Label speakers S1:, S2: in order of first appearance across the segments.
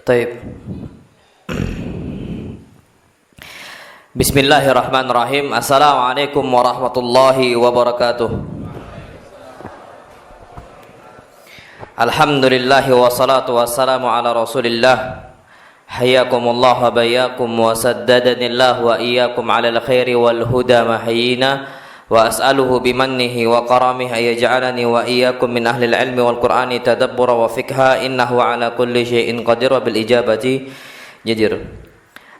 S1: Taib. Bismillahirrahmanirrahim. Assalamualaikum warahmatullahi wabarakatuh. Alhamdulillahi wassalatu wassalamu ala rasulillah. Hayyakumullah wa bayyakum wa saddadanillah wa iyyakum ala al-khairi wal huda mahyina wa as'aluhu bimannihi wa karamihi ayaj'alani wa iyyakum min ahli al-ilmi wal qur'ani tadabbura wa fikha innahu ala kulli syai'in qadir wa bil ijabati jadir.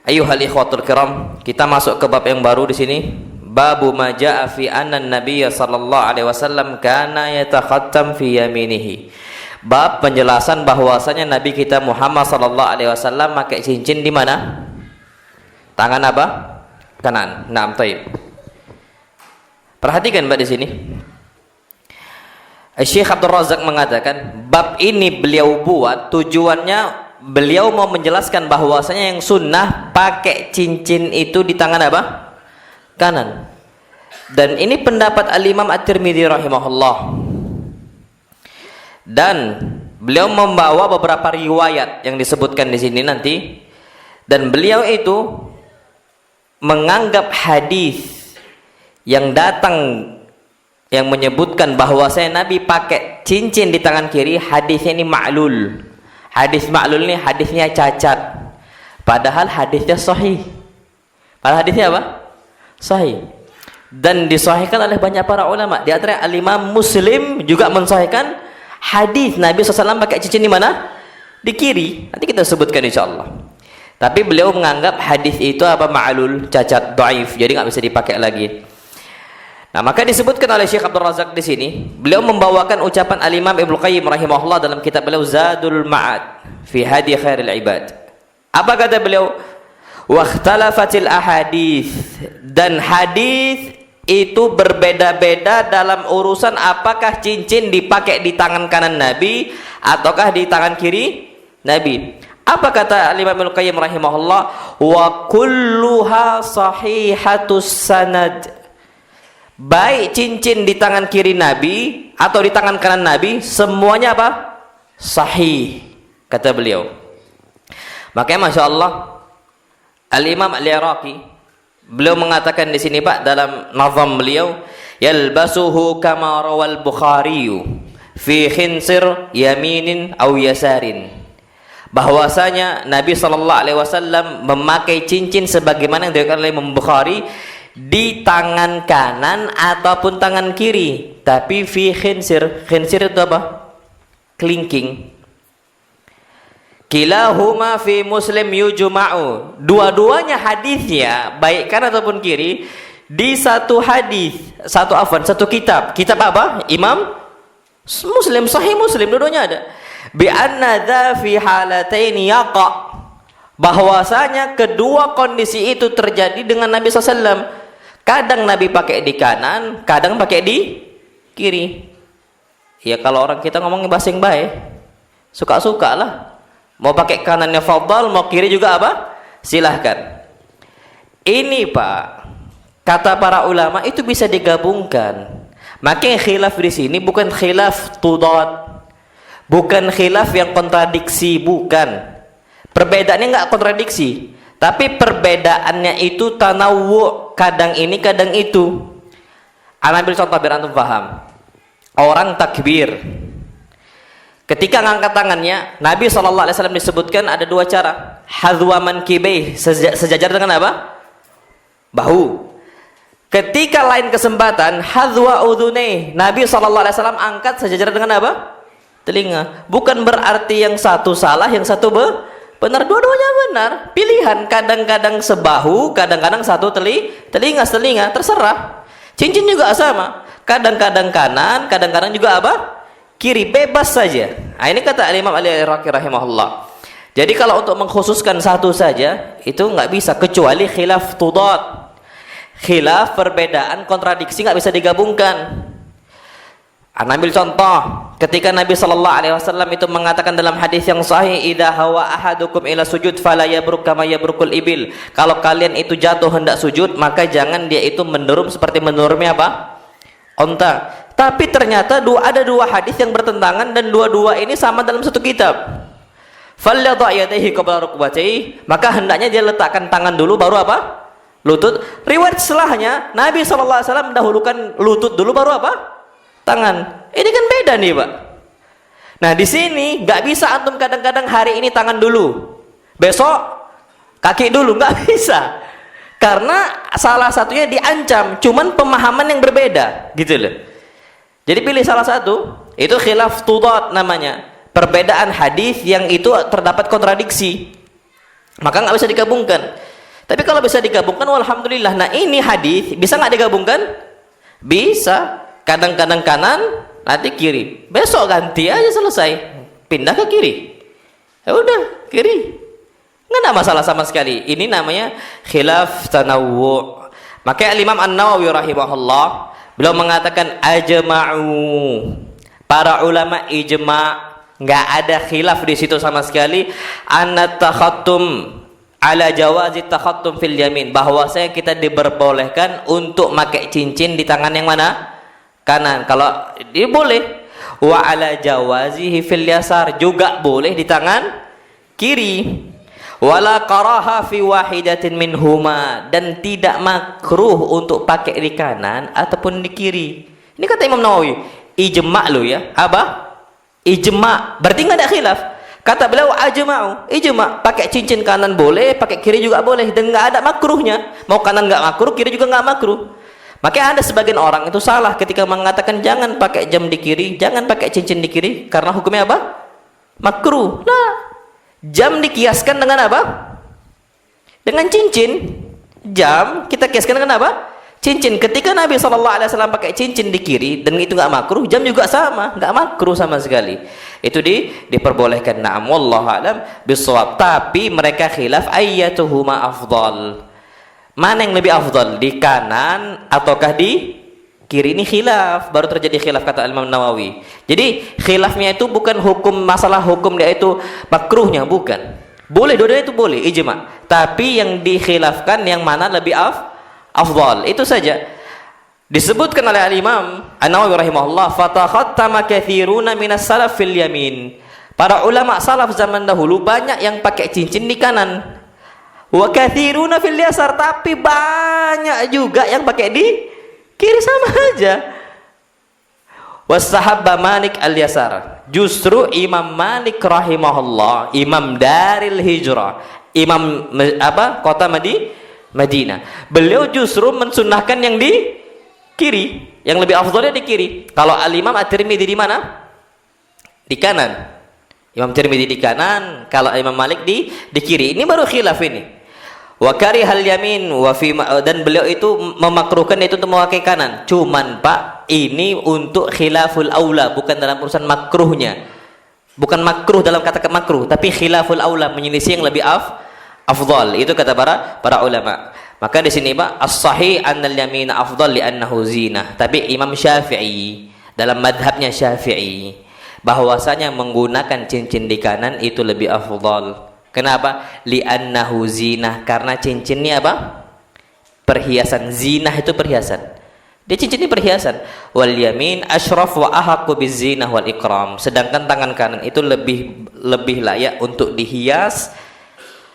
S1: Ayyuhal ikhwatul kiram, kita masuk ke bab yang baru di sini. Babu ma jaa'a fi anna an-nabiyya sallallahu alaihi wasallam kana yatakhattam fi yaminihi. Bab penjelasan bahwasanya Nabi kita Muhammad sallallahu alaihi wasallam pakai cincin di mana? Tangan apa? Kanan. Naam, taib. Perhatikan Mbak di sini. Syekh Abdul Razak mengatakan, bab ini beliau buat tujuannya beliau mau menjelaskan bahwasanya yang sunnah pakai cincin itu di tangan apa? Kanan. Dan ini pendapat Al-Imam At-Tirmidzi rahimahullah. Dan beliau membawa beberapa riwayat yang disebutkan di sini nanti. Dan beliau itu menganggap hadis yang datang yang menyebutkan bahwasanya Nabi pakai cincin di tangan kiri, hadisnya ini ma'lul. Hadis ma'lul ini hadisnya cacat. Padahal hadisnya sahih. Padahal hadisnya apa? Sahih. Dan disahihkan oleh banyak para ulama. Di antara Al-Imam Muslim juga mensahihkan hadis Nabi SAW pakai cincin di mana? Di kiri. Nanti kita sebutkan insyaallah. Tapi beliau menganggap hadis itu apa? Ma'lul, cacat, dhaif. Jadi nggak bisa dipakai lagi. Nah, maka disebutkan oleh Syekh Abdul Razak di sini, beliau membawakan ucapan Al-Imam Ibnu Qayyim rahimahullah dalam kitab beliau Zadul Ma'ad fi Hadi Khairil Ibad. Apa kata beliau? Wa ikhtalafatil ahadits, dan hadis itu berbeda-beda dalam urusan apakah cincin dipakai di tangan kanan Nabi ataukah di tangan kiri Nabi. Apa kata Al-Imam Ibnu Qayyim rahimahullah? Wa kulluha sahihatus sanad. Baik cincin di tangan kiri Nabi atau di tangan kanan Nabi, semuanya apa? Sahih, kata beliau. Makanya Masya Allah, Al-Imam Al-Iraqi beliau mengatakan di sini Pak dalam nazam beliau, yalbasuhu kama rawal Bukhari fi khinsir yaminin aw yasarin. Bahwasanya Nabi SAW memakai cincin sebagaimana yang diriwayatkan oleh Imam Bukhari di tangan kanan ataupun tangan kiri, tapi fi khinsir. Khinsir itu apa? Kelingking. Kilahuma fi Muslim yujma'u. Dua-duanya hadisnya baik kanan ataupun kiri di satu hadis, satu kitab. Kitab apa? Imam Muslim, Sahih Muslim, dua-duanya ada. Bi anna dza fi halataini yaqa. Bahwasanya kedua kondisi itu terjadi dengan Nabi SAW. Kadang Nabi pakai di kanan, kadang pakai di kiri. Ya kalau orang kita ngomongin bahasa yang baik, suka-suka lah. Mau pakai kanannya fadhal, mau kiri juga apa? Silahkan. Ini Pak, kata para ulama itu bisa digabungkan. Makanya khilaf di sini bukan khilaf tudad, bukan khilaf yang kontradiksi, bukan. Perbedaannya nggak kontradiksi, tapi perbedaannya itu tanawwu, kadang ini kadang itu. Ambil contoh biar antum paham. Orang takbir, ketika ngangkat tangannya, Nabi SAW disebutkan ada dua cara. Hadwa mankibaih, sejajar dengan apa? Bahu. Ketika lain kesempatan, hadwa udhunaih, Nabi SAW angkat sejajar dengan apa? Telinga. Bukan berarti yang satu salah, yang satu benar, dua-duanya benar. Pilihan, kadang-kadang sebahu, kadang-kadang satu telinga, terserah. Cincin juga sama. Kadang-kadang kanan, kadang-kadang juga apa? Kiri, bebas saja. Nah, ini kata Imam Al-Iraqi rahimahullah. Jadi kalau untuk mengkhususkan satu saja, itu nggak bisa, kecuali khilaf tudad. Khilaf, perbedaan, kontradiksi nggak bisa digabungkan. Ambil contoh, ketika Nabi SAW itu mengatakan dalam hadis yang sahih, idza hawa ahadukum ila sujud fala yabruk kama yabrukul ibil. Kalau kalian itu jatuh hendak sujud, maka jangan dia itu menderum seperti mendurumnya apa? Onta. Tapi ternyata ada dua hadis yang bertentangan dan dua-dua ini sama dalam satu kitab. falyadha' yadayhi qabla rukbatayhi, maka hendaknya dia letakkan tangan dulu baru apa? Lutut. Riwayat setelahnya Nabi SAW mendahulukan lutut dulu baru apa? Tangan. Ini kan beda nih, Pak. Nah, di sini nggak bisa antum kadang-kadang hari ini tangan dulu, besok kaki dulu, nggak bisa. Karena salah satunya diancam, cuman pemahaman yang berbeda, gitu loh. Jadi pilih salah satu, itu khilaf tudad namanya. Perbedaan hadis yang itu terdapat kontradiksi. Maka nggak bisa digabungkan. Tapi kalau bisa digabungkan, alhamdulillah. Nah, ini hadis bisa nggak digabungkan? Bisa. Kadang-kadang kanan, nanti kiri. Besok ganti aja, selesai. Pindah ke kiri. Ya udah, kiri. Nggak ada masalah sama sekali. Ini namanya khilaf tanawwu'. Maka Imam An-Nawawi rahimahullah, beliau mengatakan ajma'u. Para ulama ijma', nggak ada khilaf di situ sama sekali. Anna takhattum ala jawazi takhattum fil yamin, bahwasanya kita diperbolehkan untuk pakai cincin di tangan yang mana? Kanan. Kalau dia boleh. Wa ala jawazihi fil yasar, juga boleh di tangan kiri. Wala karaha fi wahidatin minhuma, dan tidak makruh untuk pakai di kanan ataupun di kiri. Ini kata Imam Nawawi, ijma' lo ya. Apa? Ijma'. Berarti nggak ada khilaf. Kata beliau ajma'u, ijma', pakai cincin kanan boleh, pakai kiri juga boleh, dan nggak ada makruhnya. Mau kanan nggak makruh, kiri juga nggak makruh. Makanya ada sebagian orang itu salah ketika mengatakan jangan pakai jam di kiri, jangan pakai cincin di kiri, karena hukumnya apa? Makruh. Nah, jam dikiaskan dengan apa? Dengan cincin. Jam kita kiaskan dengan apa? Cincin. Ketika Nabi SAW pakai cincin di kiri dan itu nggak makruh, jam juga sama, nggak makruh sama sekali. Itu diperbolehkan. Na'am, wallahu a'lam bissawab. Tapi mereka khilaf ayyatuhuma afdal. Mana yang lebih afdal, di kanan ataukah di kiri? Ini khilaf, baru terjadi khilaf kata Imam Nawawi. Jadi khilafnya itu bukan hukum, masalah hukum dia itu makruhnya, bukan. Boleh, dua-duanya itu boleh, ijma'. Tapi yang dikhilafkan yang mana lebih afdal, itu saja. Disebutkan oleh Al-Imam An-Nawawi rahimahullah, fatakhattama katsiruna minas salaf fil yamin. Para ulama salaf zaman dahulu banyak yang pakai cincin di kanan. Wa katsiruna fil yasar, tapi banyak juga yang pakai di kiri, sama aja. Wasahabba Malik al-yasar. Justru Imam Malik rahimahullah, imam Daril Hijrah, imam apa? Kota Madinah. Beliau justru mensunnahkan yang di kiri, yang lebih afdhalnya di kiri. Kalau Al-Imam At-Tirmidzi di mana? Di kanan. Imam Tirmidzi di kanan, kalau Imam Malik di kiri. Ini baru khilaf ini. Wa karihal yamin wa fi, dan beliau itu memakruhkan itu untuk memakai kanan. Cuman Pak, ini untuk khilaful aula, bukan dalam urusan makruhnya. Bukan makruh dalam kata makruh, tapi khilaful aula, menyelisih yang lebih afdal. Itu kata para ulama. Maka di sini Pak, as-sahih annal yamin afdal li'annahu zinah. Tapi Imam Syafi'i dalam madhabnya Syafi'i bahwasanya menggunakan cincin di kanan itu lebih afdal. Kenapa? Li'annahu zinah, karena cincin ini apa? Perhiasan. Zinah itu perhiasan. Dia cincin ini perhiasan. Wal yamin asyraf wa ahaqqu bizinah wal ikram. Sedangkan tangan kanan itu lebih layak untuk dihias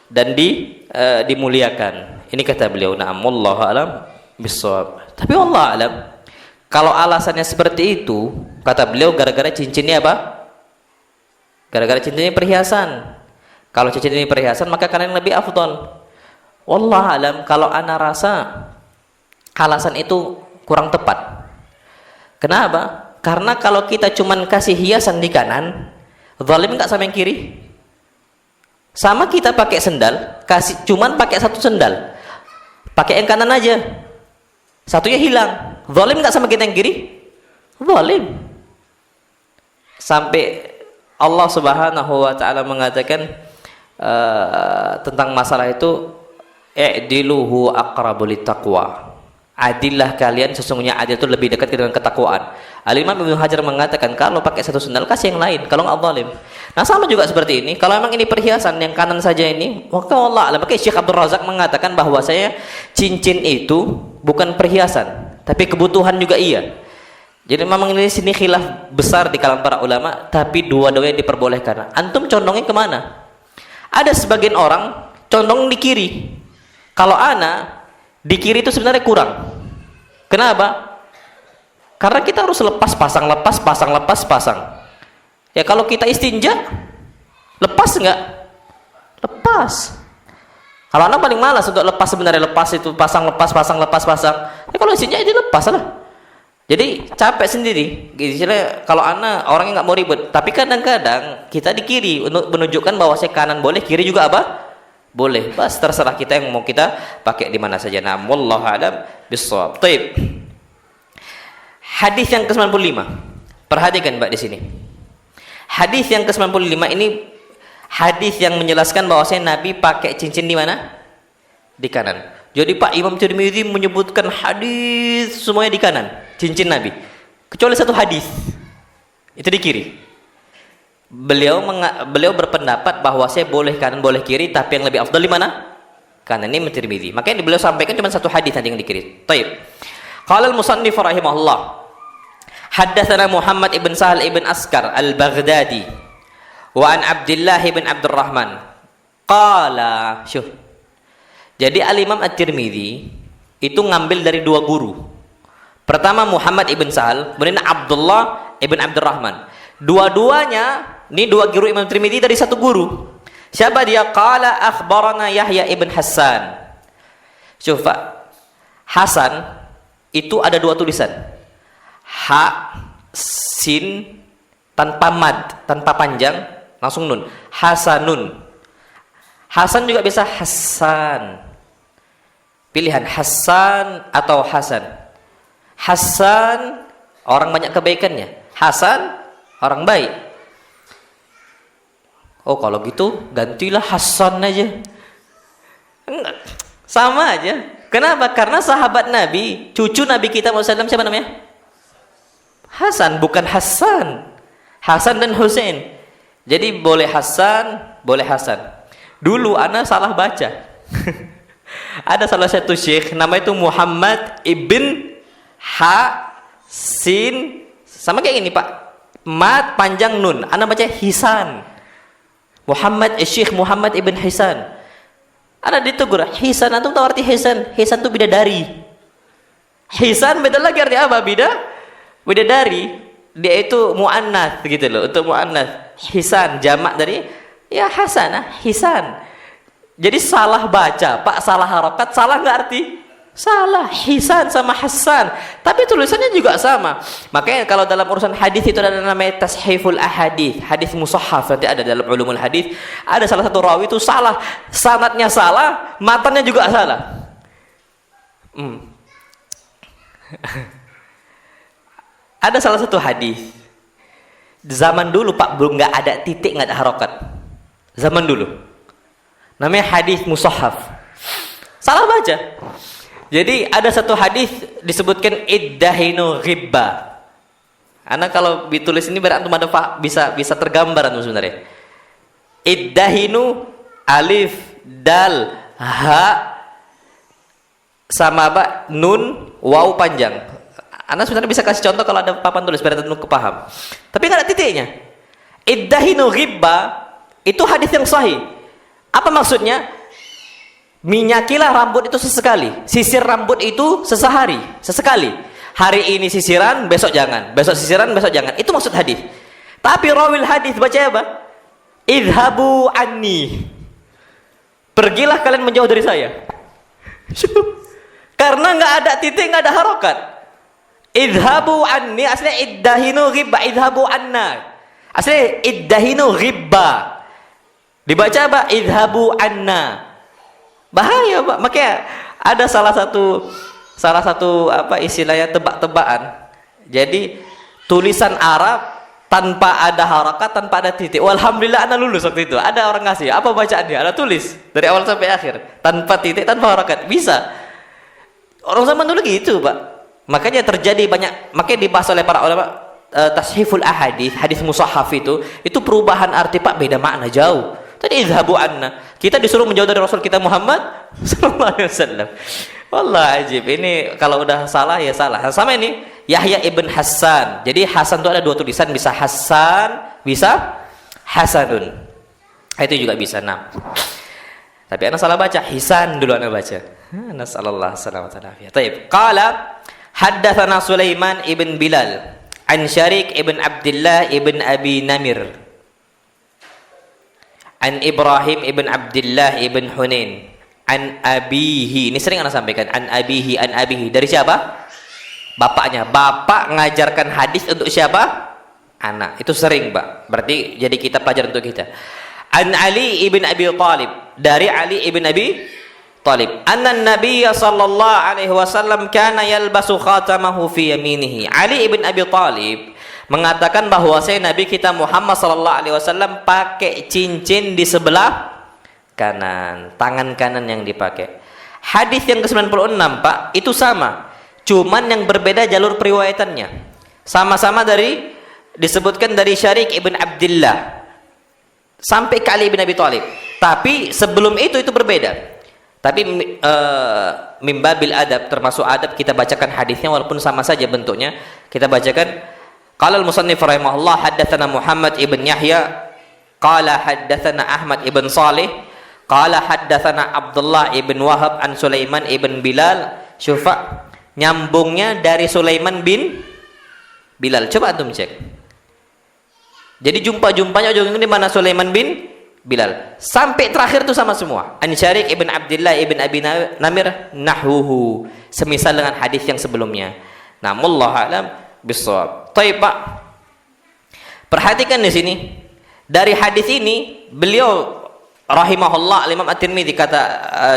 S1: dan dimuliakan. Ini kata beliau. Na'am, wallahu a'lam bissawab. Tapi wallahu a'lam, kalau alasannya seperti itu, kata beliau gara-gara cincinnya apa? Gara-gara cincinnya perhiasan. Kalau cincin ini perhiasan, maka kanan yang lebih afdal. Wallahu alam, kalau ana rasa alasan itu kurang tepat. Kenapa? Karena kalau kita cuman kasih hiasan di kanan, zalim enggak sama yang kiri? Sama kita pakai sendal, cuman pakai satu sendal. Pakai yang kanan aja. Satunya hilang. Zalim enggak sama kita yang kiri? Zalim. Sampai Allah Subhanahu wa taala mengatakan tentang masalah itu, i'diluhu aqrabu littaqwa. Adillah kalian, sesungguhnya adil itu lebih dekat dengan ketakwaan. Al-Imam Ibnu Hajar mengatakan kalau pakai satu sendal kasih yang lain, kalau nggak zalim. Nah, sama juga seperti ini. Kalau memang ini perhiasan yang kanan saja ini, maka Allah alam. Maka Syekh Abdul Razak mengatakan bahwasanya cincin itu bukan perhiasan, tapi kebutuhan juga iya. Jadi memang ini sini khilaf besar di kalangan para ulama, tapi dua-duanya diperbolehkan. Antum condongnya kemana? Ada sebagian orang condong di kiri. Kalau ana di kiri itu sebenarnya kurang. Kenapa? Karena kita harus lepas pasang, lepas pasang, lepas pasang. Ya kalau kita istinja, lepas enggak? Lepas. Kalau anak paling malas untuk lepas sebenarnya, lepas itu pasang, lepas pasang, lepas pasang. Ya kalau istinja itu lepas lah. Jadi capek sendiri. Jadi kalau anak orangnya nggak mau ribet. Tapi kadang-kadang kita di kiri untuk menunjukkan bahwa saya kanan boleh, kiri juga apa? Boleh. Bas terserah kita yang mau kita pakai di mana saja. Nah, wallahu a'lam bissawab. Baik. Hadis yang ke-95. Perhatikan Mbak di sini. Hadis yang ke-95 ini hadis yang menjelaskan bahwasanya Nabi pakai cincin di mana? Di kanan. Jadi Pak Imam Tirmidzi menyebutkan hadis semuanya di kanan, cincin Nabi. Kecuali satu hadis. Itu di kiri. Beliau berpendapat bahwa saya boleh kanan boleh kiri, tapi yang lebih afdal di mana? Kanan. Ini Tirmidzi. Makanya beliau sampaikan cuma satu hadis tadi yang di kiri. Baik. Qala al-musannif rahimahullah. Haddatsana Muhammad ibn Sahal ibn Askar al-Baghdadi wa an Abdullah ibn Abdurrahman. Qala, syuh. Jadi al-Imam At-Tirmidzi itu ngambil dari dua guru. Pertama Muhammad ibn Sahal, kemudian Abdullah ibn Abdurrahman. Dua-duanya, ini dua guru Imam Tirmidzi dari satu guru. Siapa dia? Qala akhbarana Yahya ibn Hassan. Coba Hasan itu ada dua tulisan. Ha, sin, tanpa mad, tanpa panjang, langsung nun. Hasanun. Hasan juga bisa Hasan. Pilihan Hasan atau Hasan. Hasan orang banyak kebaikannya. Hasan orang baik. Oh kalau gitu gantilah Hasan aja. Enggak, sama aja. Kenapa? Karena sahabat Nabi, cucu Nabi kita Muhammad SAW siapa namanya? Hasan, bukan Hasan. Hasan dan Husain. Jadi boleh Hasan, boleh Hasan. Dulu ana salah baca. Ada salah satu syekh nama itu Muhammad ibn Sin, sama kayak gini Pak, mat panjang nun, ana baca Hisan. Muhammad Syekh Muhammad ibn Hisan. Ana ditegur, Hisan antum tahu arti Hisan? Hisan itu bidadari. Hisan beda lagi arti apa? Bidadari, dia itu muannats gitu loh, untuk muannats. Hisan jamak dari ya Hasanah, Hisan. Jadi salah baca, Pak, salah harokat, salah nggak arti? Salah. Hisan sama Hasan, tapi tulisannya juga sama. Makanya kalau dalam urusan hadis itu ada namanya tashiful ahadits, hadis musahhaf, nanti ada dalam ulumul hadis. Ada salah satu rawi itu salah, sanadnya salah, matannya juga salah. Ada salah satu hadis. Zaman dulu Pak belum nggak ada titik, nggak ada harokat. Zaman dulu. Namanya hadis musahhaf. Salah baca. Jadi ada satu hadis disebutkan iddahinu ghibba. Anak kalau ditulis ini berarti antum ada bisa tergambar antum sebenarnya. Iddahinu alif dal ha sama apa? Nun waw panjang. Anda sebenarnya bisa kasih contoh kalau ada papan tulis biar antum kepaham. Tapi nggak ada titiknya. Iddahinu ghibba itu hadis yang sahih. Apa maksudnya? Minyakilah rambut itu sesekali. Sisir rambut itu sesekali. Hari ini sisiran, besok jangan. Besok sisiran, besok jangan. Itu maksud hadis. Tapi rawil hadis baca apa? Idhabu anni. Pergilah kalian menjauh dari saya. Karena nggak ada titik, nggak ada harokat. Idhabu anni aslinya iddahinu ghibba, idhabu anna. Aslinya iddahinu ghibba. Dibaca apa? Idhabu anna. Bahaya Pak. Makanya ada salah satu apa istilahnya tebak-tebakan. Jadi tulisan Arab tanpa ada harakat, tanpa ada titik. Alhamdulillah ana lulus waktu itu. Ada orang ngasih, apa bacaannya? Ada tulis dari awal sampai akhir, tanpa titik, tanpa harakat. Bisa. Orang zaman dulu gitu, Pak. Makanya terjadi banyak, makanya dibahas oleh para ulama tashiful ahadits, hadis musahhaf itu perubahan arti Pak, beda makna jauh. Tadi izhabu anna. Kita disuruh menjauh dari Rasul kita Muhammad sallallahu alaihi wasallam. Wallah ajib. Ini kalau udah salah ya salah. Sama ini Yahya ibn Hassan. Jadi Hasan itu ada dua tulisan, bisa Hasan, bisa Hasanun. Itu juga bisa. Nah, tapi ana salah baca, Hisan dulu ana baca. Nasallallahu salamatan afiyah. Baik. Qala haddatsana Sulaiman ibn Bilal an Syarik ibn Abdullah ibn Abi Namir an Ibrahim ibn Abdullah ibn Hunain an abihi. Ini sering ana sampaikan, an abihi, an abihi. Dari siapa? Bapaknya. Bapak ngajarkan hadis untuk siapa? Anak. Itu sering, Pak. Berarti jadi kita pelajar untuk kita. An Ali ibn Abi Talib, dari Ali ibn Abi Talib, anna Nabiy sallallahu alaihi wasallam kana yalbasu khatamahu fi yaminihi. Ali ibn Abi Talib mengatakan bahwa Nabi kita Muhammad sallallahu alaihi wasallam pakai cincin di sebelah kanan, tangan kanan yang dipakai. Hadis yang ke-96, Pak, itu sama, cuman yang berbeda jalur periwayatannya. Sama-sama disebutkan dari Syarik ibn Abdullah sampai ke Ali bin Abi Thalib. Tapi sebelum itu berbeda. Tapi mimbabil adab, termasuk adab kita bacakan hadisnya walaupun sama saja bentuknya. Kita bacakan. Qala al-musannif rahimahullah haddatsana Muhammad ibn Yahya qala haddatsana Ahmad ibn Salih qala haddatsana Abdullah ibn Wahab an Sulaiman ibn Bilal. Syufa, nyambungnya dari Sulaiman bin Bilal. Coba antum cek. Jadi jumpa-jumpanya ujung di mana Sulaiman bin Bilal. Sampai terakhir itu sama semua. An Syarik ibn Abdullah ibn Abi Namir nahwuhu. Semisal dengan hadis yang sebelumnya. Namullahu a'lam bissawab. Baik, Pak. Perhatikan di sini. Dari hadis ini beliau rahimahullah Imam At-Tirmidzi, kata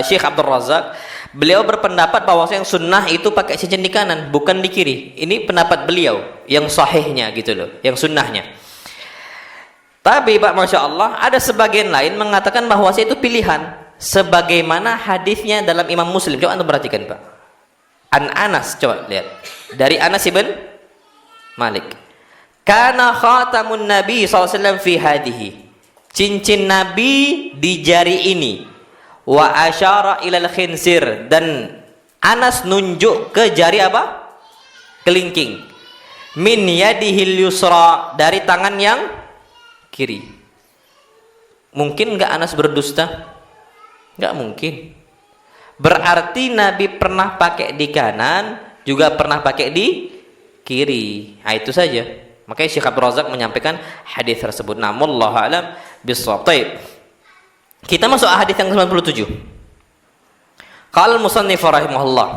S1: Syekh Abdul Razak, beliau berpendapat bahwa yang sunnah itu pakai cincin di kanan, bukan di kiri. Ini pendapat beliau yang sahihnya gitu loh, yang sunnahnya. Tapi Pak, Masya Allah, ada sebagian lain mengatakan bahwa itu pilihan, sebagaimana hadisnya dalam Imam Muslim. Coba anda perhatikan, Pak. An Anas, coba lihat. Dari Anas ibn Malik. Kana khatamun Nabi SAW fi hadihi. Cincin Nabi di jari ini. Wa asyara ilal khinsir. Dan Anas nunjuk ke jari apa? Kelingking. Min yadihil yusra. Dari tangan yang kiri. Mungkin enggak Anas berdusta? Enggak mungkin. Berarti Nabi pernah pakai di kanan, juga pernah pakai di kiri. Nah, itu saja. Makanya Syekh Abdul Razak menyampaikan hadis tersebut. Namullahu a'lam bissawab. Kita masuk hadis yang ke-97. Qala al-musannif rahimahullah,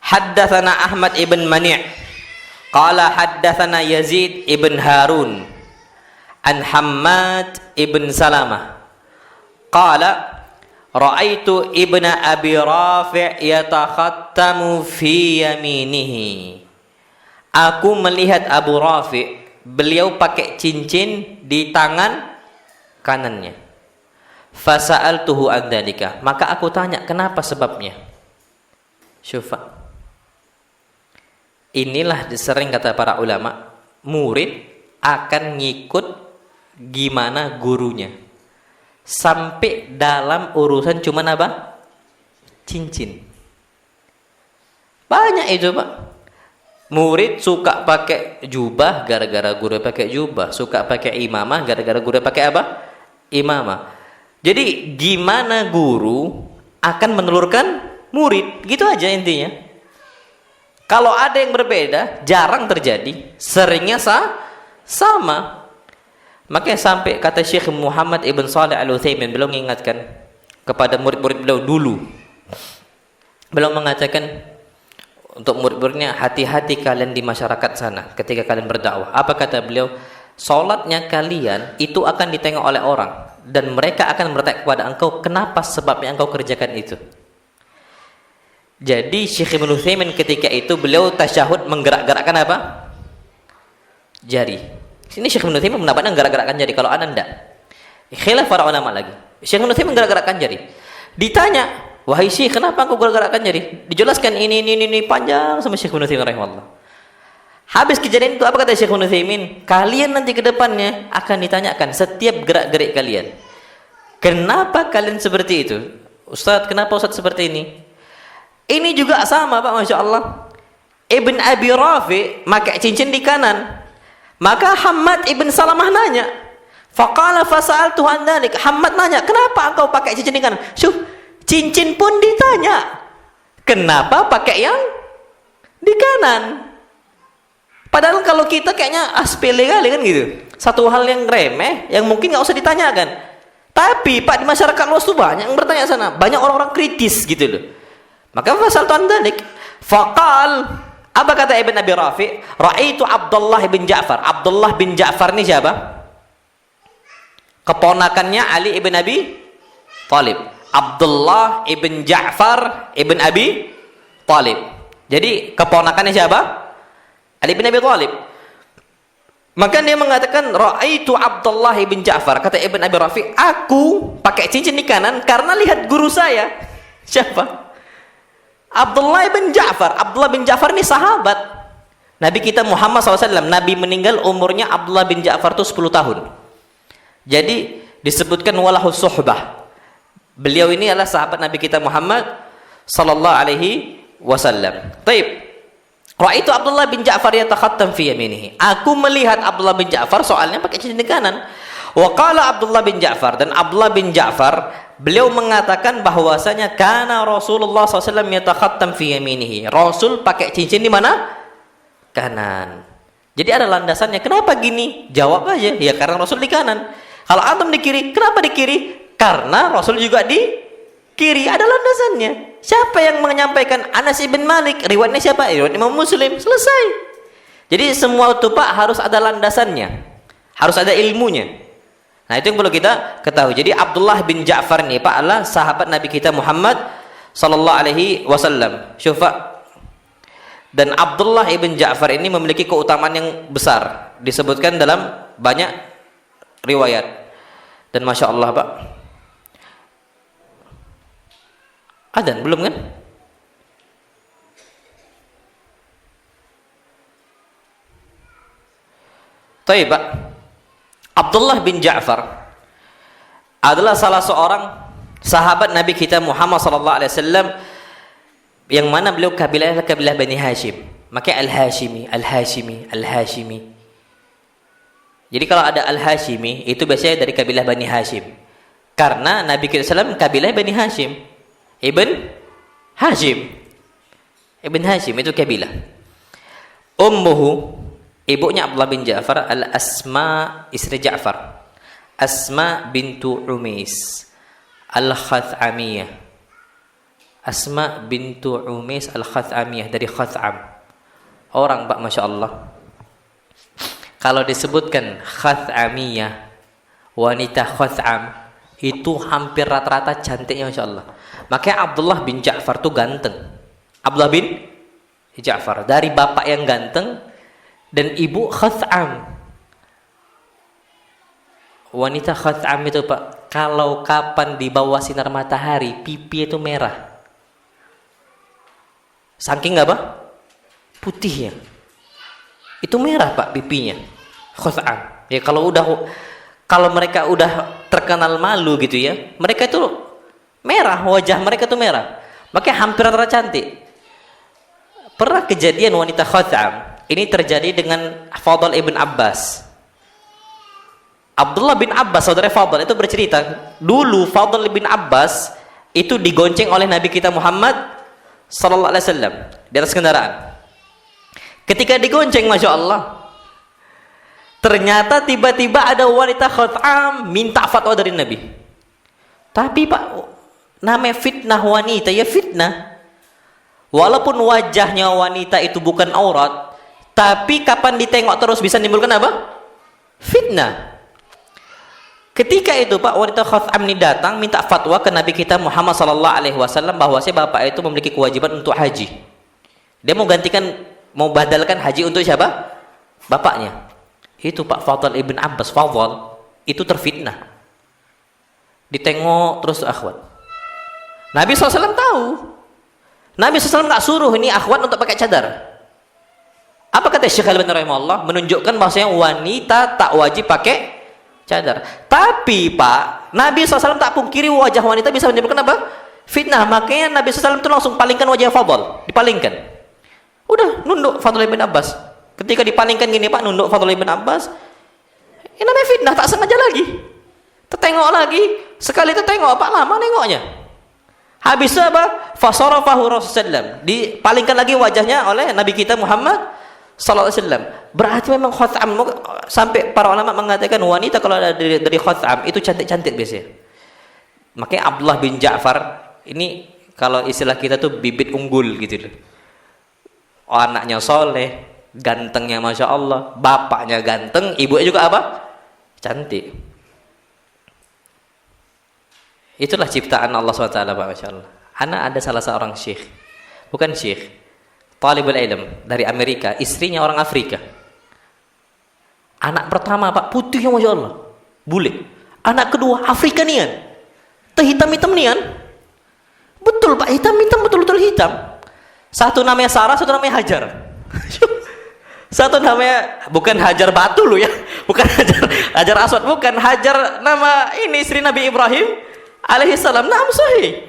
S1: haddatsana Ahmad ibn Mani', qala haddatsana Yazid ibn Harun an Hammad ibn Salamah qala ra'aitu ibna Abi Rafi' yatakhattamu fi yaminihi. Aku melihat Abu Rafi', beliau pakai cincin di tangan kanannya. Fasa'altuhu an dzalika, maka aku tanya kenapa sebabnya. Syufa, inilah sering kata para ulama, murid akan ngikut gimana gurunya, sampai dalam urusan cuman apa? Cincin. Banyak itu, Pak. Murid suka pakai jubah gara-gara guru pakai jubah, suka pakai imamah gara-gara guru pakai apa? Imamah. Jadi gimana guru akan menelurkan murid, gitu aja intinya. Kalau ada yang berbeda, jarang terjadi, seringnya sama. Makanya sampai kata Syekh Muhammad ibn Shalih Al-Utsaimin, beliau mengingatkan kepada murid-murid beliau dulu. Beliau mengatakan untuk murid-muridnya, hati-hati kalian di masyarakat sana ketika kalian berdakwah. Apa kata beliau? Salatnya kalian itu akan ditengok oleh orang dan mereka akan bertanya kepada engkau, kenapa sebabnya engkau kerjakan itu. Jadi Syekh Ibnu Utsaimin ketika itu beliau tasyahud menggerak-gerakkan apa? Jari. Sini Syekh Ibnu Utsaimin mendapatkan gerak-gerakkan jari, kalau ana enggak. Khilaf para ulama lagi. Syekh Ibnu Utsaimin menggerak-gerakkan jari. Ditanya, wahai Syekh, kenapa engkau gerak-gerakkan jari? Dijelaskan ini panjang sama Syekh Ibnu Utsaimin rahimahullah. Habis kejadian itu apa kata Syekh Ibnu Utsaimin? Kalian nanti ke depannya akan ditanyakan setiap gerak-gerik kalian. Kenapa kalian seperti itu? Ustaz, kenapa Ustaz seperti ini? Ini juga sama, Pak, Masya Allah. Ibn Abi Rafi pakai cincin di kanan. Maka Hammad ibn Salamah nanya, Faqala fasa'altu an dzalik. Muhammad nanya, "Kenapa engkau pakai cincin di kanan?" Syuh, cincin pun ditanya. Kenapa pakai yang di kanan? Padahal kalau kita kayaknya sepele kali kan gitu. Satu hal yang remeh yang mungkin nggak usah ditanyakan. Tapi Pak, di masyarakat luas tuh banyak yang bertanya sana. Banyak orang-orang kritis gitu loh. Maka fasa'altu an dzalik. Faqal, apa kata Ibn Abi Rafi? Ra'aitu Abdullah bin Ja'far. Abdullah bin Ja'far ini siapa? Keponakannya Ali ibn Abi Thalib. Abdullah ibn Ja'far ibn Abi Thalib. Jadi keponakannya siapa? Ali ibn Abi Thalib. Maka dia mengatakan ra'aitu Abdullah ibn Ja'far. Kata Ibn Abi Rafi, aku pakai cincin di kanan karena lihat guru saya. Siapa? Abdullah ibn Ja'far. Abdullah bin Ja'far ini sahabat Nabi kita Muhammad SAW. Nabi meninggal umurnya Abdullah bin Ja'far itu 10 tahun. Jadi disebutkan walahu suhbah. Beliau ini adalah sahabat Nabi kita Muhammad sallallahu alaihi wasallam. Baik. Ra'aitu Abdullah bin Ja'far yatakhattam fi yaminihi. Aku melihat Abdullah bin Ja'far soalnya pakai cincin di kanan. Wa qala Abdullah bin Ja'far, dan Abdullah bin Ja'far beliau mengatakan bahwasanya kana Rasulullah SAW yatakhattam fi yaminihi. Rasul pakai cincin di mana? Kanan. Jadi ada landasannya. Kenapa gini? Jawab aja. Ya karena Rasul di kanan. Kalau antum di kiri, kenapa di kiri? Karena Rasul juga di kiri. Ada landasannya. Siapa yang menyampaikan? Anas ibn Malik. Riwayatnya siapa? Riwayat Imam Muslim. Selesai. Jadi semua itu Pak harus ada landasannya. Harus ada ilmunya. Nah itu yang perlu kita ketahui. Jadi Abdullah bin Ja'far ini Pak adalah sahabat Nabi kita Muhammad sallallahu alaihi wasallam. Syufa. Dan Abdullah ibn Ja'far ini memiliki keutamaan yang besar. Disebutkan dalam banyak riwayat. Dan Masya Allah Pak, adzan belum kan? Taib Pak, Abdullah bin Ja'far adalah salah seorang sahabat Nabi kita Muhammad SAW, yang mana beliau kabilah Bani Hashim. Maka Al-Hashimi, Al-Hashimi, Al-Hashimi. Jadi kalau ada Al-Hashimi itu biasanya dari kabilah Bani Hashim. Karena Nabi kita SAW kabilah Bani Hashim. Ibn Hashim. Ibn Hashim itu kabilah. Ummuhu, ibunya Abdullah bin Ja'far, Al-Asma istri Ja'far. Asma bintu Umis Al-Khat'amiyah. Asma bintu Umis Al-Khat'amiyah, dari Khat'am. Orang Pak, Masya Allah. Kalau disebutkan Khat'amiyah, wanita Khat'am, itu hampir rata-rata cantiknya Masya Allah. Makanya Abdullah bin Ja'far itu ganteng. Abdullah bin Ja'far dari bapak yang ganteng dan ibu Khat'am. Wanita Khat'am itu Pak, kalau kapan di bawah sinar matahari pipi itu merah. Saking apa? Putihnya. Itu merah Pak pipinya. Khat'am. Ya kalau mereka udah terkenal malu gitu ya, mereka itu merah, wajah mereka itu merah. Makanya hampir rata cantik. Pernah kejadian wanita Khat'am ini terjadi dengan Fadl ibn Abbas. Abdullah bin Abbas, saudara Fadl itu bercerita, dulu Fadl bin Abbas itu digonceng oleh Nabi kita Muhammad sallallahu alaihi wasallam di atas kendaraan. Ketika digonceng, Masya Allah, ternyata tiba-tiba ada wanita Khat'am minta fatwa dari Nabi. Tapi Pak, namanya fitnah wanita, ya fitnah. Walaupun wajahnya wanita itu bukan aurat, tapi kapan ditengok terus bisa menimbulkan apa? Fitnah. Ketika itu Pak, wanita Khat'am ini datang minta fatwa ke Nabi kita Muhammad SAW bahwasanya bapak itu memiliki kewajiban untuk haji. Dia mau badalkan haji untuk siapa? Bapaknya. Itu Pak Fadl ibn Abbas, Fadl itu terfitnah. Ditengok terus akhwat. Nabi SAW tahu. Nabi SAW nggak suruh ini akhwat untuk pakai cadar. Apa kata Syekh Al-Albani rahimahullah? Menunjukkan bahwasanya wanita tak wajib pakai cadar. Tapi Pak, Nabi SAW tak pungkiri wajah wanita bisa menimbulkan apa? Fitnah. Makanya Nabi SAW itu langsung palingkan wajah Fadl, dipalingkan. Udah nunduk Fadl ibn Abbas. Ketika dipalingkan gini Pak, nunduk Fadl ibn Abbas, Ini namanya fitnah, tak sengaja lagi. Tertengok lagi, sekali tertengok, Pak, lama nengoknya. Habis apa? Fasarafahu Rasulullah, dipalingkan lagi wajahnya oleh Nabi kita Muhammad sallallahu alaihi wasallam. Berarti memang khatam, sampai para ulama mengatakan wanita kalau ada dari khatam itu cantik-cantik biasanya. Makanya Abdullah bin Ja'far ini kalau istilah kita tuh bibit unggul gitu loh. Oh, anaknya soleh, gantengnya masya Allah, bapaknya ganteng, ibunya juga apa? Cantik. Itulah ciptaan Allah SWT, Pak, masya Allah. Anak ada salah seorang syekh, bukan syekh, talibul ilm dari Amerika, istrinya orang Afrika. Anak pertama, Pak, putihnya masya Allah, bule. Anak kedua Afrikanian, hitam-hitam nian. Betul, Pak, hitam-hitam, betul-betul hitam. Satu namanya Sarah, satu namanya Hajar. Satu namanya bukan Hajar batu lu ya, bukan Hajar Aswad, bukan Hajar, nama ini istri Nabi Ibrahim alaihi salam. Naam sahih.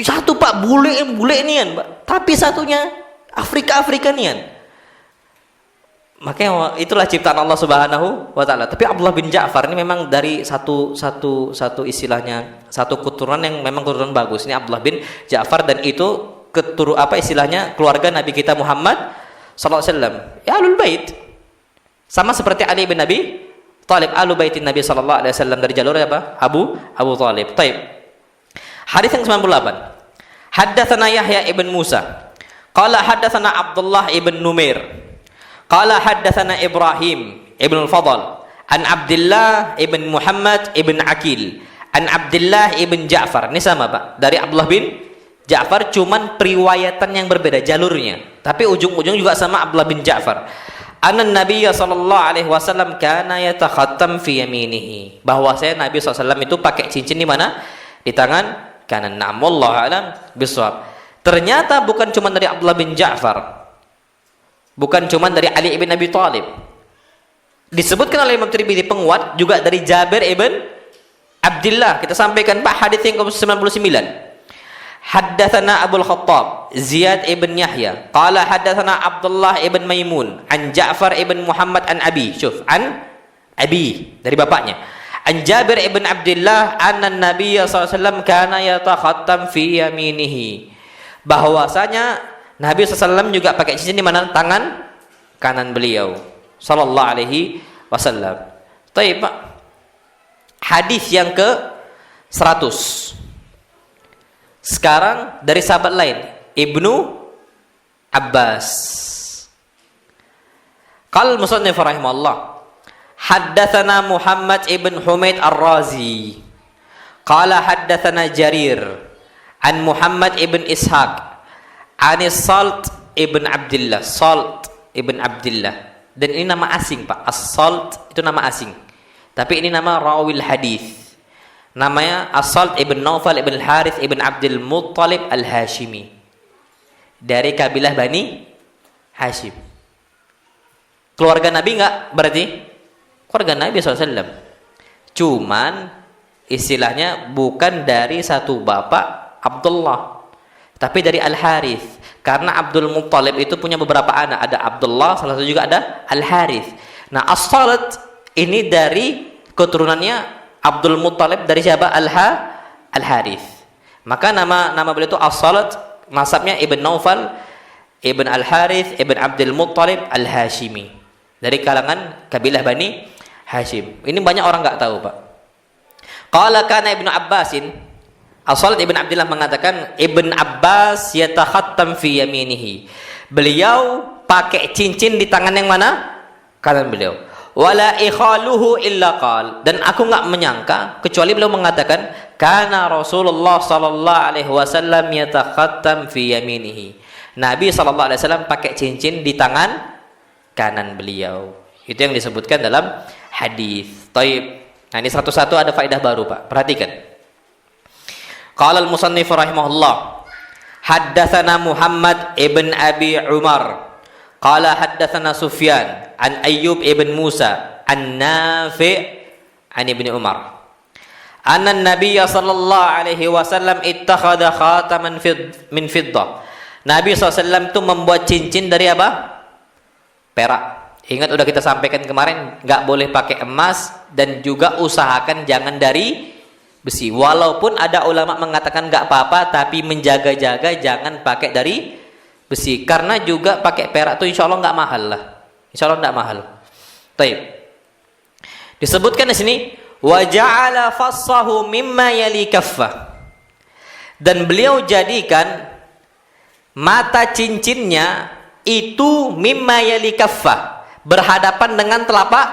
S1: Satu, Pak, bule nian, Pak. Tapi satunya Afrika nian. Makanya itulah ciptaan Allah Subhanahu wa taala. Tapi Abdullah bin Ja'far ini memang dari satu istilahnya, satu keturunan yang memang keturunan bagus. Ini Abdullah bin Ja'far, dan itu istilahnya keluarga Nabi kita Muhammad sallallahu alaihi wasallam. Ya, Ahlul Bait. Sama seperti Ali bin Abi Thalib, Ahlul Baitin Nabi sallallahu alaihi wasallam, dari jalur apa? Abu Thalib. Baik. Hadis yang 98. Haddatsana Yahya ibn Musa. Qala haddatsana Abdullah ibn Numair. Qala haddatsana Ibrahim ibn al-Fadl an Abdullah ibn Muhammad ibn Aqil an Abdullah ibn Ja'far. Ini sama, Pak, dari Abdullah bin Ja'far, cuman periwayatan yang berbeda jalurnya, tapi ujung-ujung juga sama Abdullah bin Ja'far. Anna Nabiyya sallallahu alaihi wasallam kana yatakhattam fi yaminihi, bahwasanya Nabi SAW itu pakai cincin di mana? Di tangan kanan. Na'am, wallahu alam bisawab. Ternyata bukan cuma dari Abdullah bin Ja'far, bukan cuma dari Ali ibn Abi Thalib. Disebutkan oleh Imam Tirmidzi penguat juga dari Jabir ibn Abdullah. Kita sampaikan, Pak, hadis yang ke-99. Haddatsana Abul Khattab Ziyad ibn Yahya qala haddatsana Abdullah ibn Maimun an Ja'far ibn Muhammad an Abi, syuf, an Abi, dari bapaknya, an Jabir ibn Abdullah anna Nabiy sallallahu alaihi wasallam kana yatakhattam fi yaminihi, bahwasanya Nabi SAW juga pakai cincin di mana? Tangan kanan beliau sallallahu alaihi wasallam. Baik, Pak. Hadis yang ke-100. Sekarang dari sahabat lain, Ibnu Abbas. Qal musannif rahimahullah, haddatsana Muhammad ibn Humaid Ar-Razi qala haddatsana Jarir an Muhammad ibn Ishaq an Salt ibn Abdullah. Salt ibn Abdullah, dan ini nama asing, Pak. As-Salt itu nama asing, tapi ini nama rawil hadis. Namanya As-Salt ibn Naufal ibn Harith ibn Abdul Muttalib Al-Hashimi, dari kabilah Bani Hashim. Keluarga Nabi enggak berarti? Keluarga Nabi SAW. Cuman istilahnya bukan dari satu bapak Abdullah, tapi dari Al-Harith. Karena Abdul Muttalib itu punya beberapa anak, ada Abdullah, salah satu juga ada Al-Harith. Nah, As-Salt ini dari keturunannya Abdul Muttalib, dari siapa? Al-Harith. Maka nama beliau itu As-Salt, nasabnya Ibn Naufal Ibn Al-Harith Ibn Abdul Muttalib Al-Hashimi, dari kalangan kabilah Bani Hashim. Ini banyak orang enggak tahu, Pak. Qala kana Ibnu Abbasin, As-Salt Ibn Abdullah mengatakan, Ibn Abbas yatakhattam fi yaminihi, beliau pakai cincin di tangan yang mana? Kanan beliau. Wala ikhaluhu illa qal, dan aku enggak menyangka kecuali beliau mengatakan, kana Rasulullah sallallahu alaihi wasallam yatakhattam fi yaminihi, Nabi sallallahu alaihi wasallam pakai cincin di tangan kanan beliau. Itu yang disebutkan dalam hadis. Taib. Nah, ini satu-satu ada faedah baru, Pak. Perhatikan. Qala al-musannif rahimahullah, haddatsana Muhammad ibn Abi Umar qala haddatsana Sufyan an Ayyub ibn Musa an Nafi' an Ibn Umar anna Nabiy sallallahu alaihi wasallam ittakhadha khataman min fiddah. Nabi SAW itu membuat cincin dari apa? Perak. Ingat udah kita sampaikan kemarin, nggak boleh pakai emas dan juga usahakan jangan dari besi. Walaupun ada ulama mengatakan nggak apa-apa, tapi menjaga-jaga jangan pakai dari besi. Karena juga pakai perak tuh insya Allah nggak mahal lah. Insya Allah nggak mahal. Taib. Disebutkan di sini, wa ja'ala fassahu mimma yali kaffah. Dan beliau jadikan mata cincinnya itu mimma yali kaffah, berhadapan dengan telapak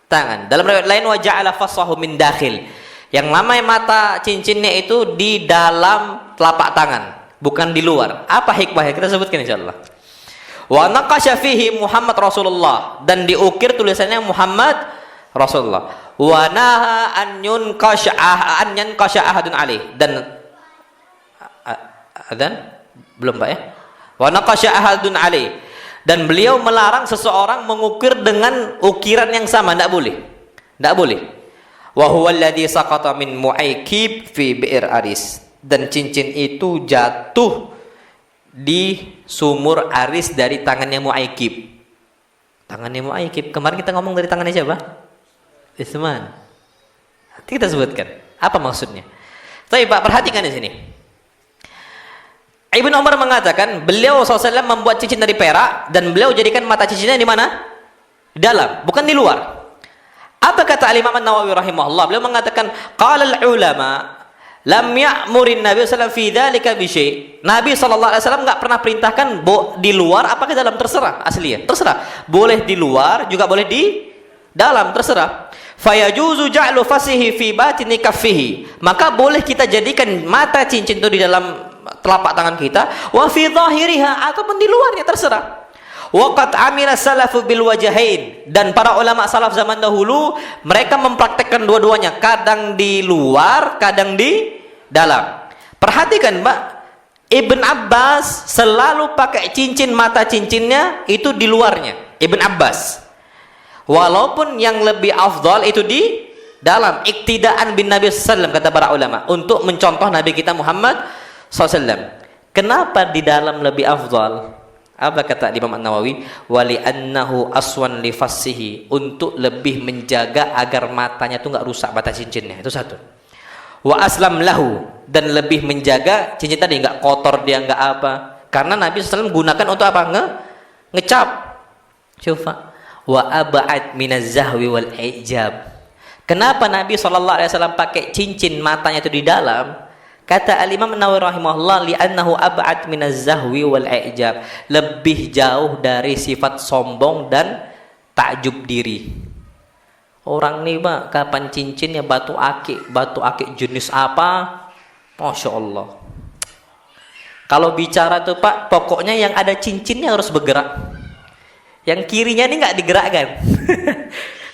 S1: tangan. Dalam riwayat lain wa ja'ala fassahu min dakhil. Yang namanya mata cincinnya itu di dalam telapak tangan, bukan di luar. Apa hikmahnya? Kita sebutkan insyaallah. Wa naqasha fihi Muhammad Rasulullah, dan diukir tulisannya Muhammad Rasulullah. Wa naha an yunkasha ahadun alaih, dan belum Pak ya? Wa naqasha ahadun alaih. Dan beliau melarang seseorang mengukir dengan ukiran yang sama, tidak boleh. Tidak boleh. Wa huwa alladhi saqata min Mu'aykib fi bi'r Aris. Dan cincin itu jatuh di sumur Aris dari tangannya Mu'aykib. Tangannya Mu'aykib. Kemarin kita ngomong dari tangannya siapa? Utsman. Nanti kita sebutkan. Apa maksudnya? Tapi Pak, perhatikan di sini. Ibnu Umar mengatakan beliau SAW membuat cincin dari perak dan beliau jadikan mata cincinnya di mana? Di dalam, bukan di luar. Apa kata Imam An-Nawawi rahimahullah? Beliau mengatakan qala al-ulama lam ya'murin Nabi sallallahu alaihi wasallam fi dzalika bi syai'. Nabi sallallahu alaihi wasallam enggak pernah perintahkan di luar apakah di dalam, terserah aslinya. Terserah. Boleh di luar juga boleh di dalam, terserah. Fayajuzu ja'lu fasihi fi batini kaffihi. Maka boleh kita jadikan mata cincin itu di dalam telapak tangan kita, wa fi dhahiriha, ataupun di luarnya, terserah. Waqad amila salafu bil wajahain, dan para ulama salaf zaman dahulu mereka mempraktekkan dua-duanya, kadang di luar, kadang di dalam. Perhatikan Mbak, Ibn Abbas selalu pakai cincin, mata cincinnya itu di luarnya, Ibn Abbas. Walaupun yang lebih afdal itu di dalam, iktidaan bin Nabi sallallahu alaihi wasallam, kata para ulama, untuk mencontoh Nabi kita Muhammad SAW. Kenapa di dalam lebih afdal? Apa kata Imam An-Nawawi? Wali annahu aswan li fassihi, untuk lebih menjaga agar matanya itu nggak rusak, mata cincinnya. Itu satu. Wa aslam lahu, dan lebih menjaga cincin tadi nggak kotor, dia nggak apa. Karena Nabi SAW gunakan untuk apa? Ngecap. Coba. Wa ab'ad minaz zahwi wal ijab. Kenapa Nabi SAW pakai cincin matanya itu di dalam? Kata Al-Imam An-Nawawi rahimahullah, li'annahu ab'ad minaz zahwi wal i'jab, lebih jauh dari sifat sombong dan takjub diri. Orang nih Pak, kapan cincinnya batu akik jenis apa? Masya Allah. Kalau bicara tuh Pak, pokoknya yang ada cincinnya harus bergerak. Yang kirinya ini nggak digerakkan.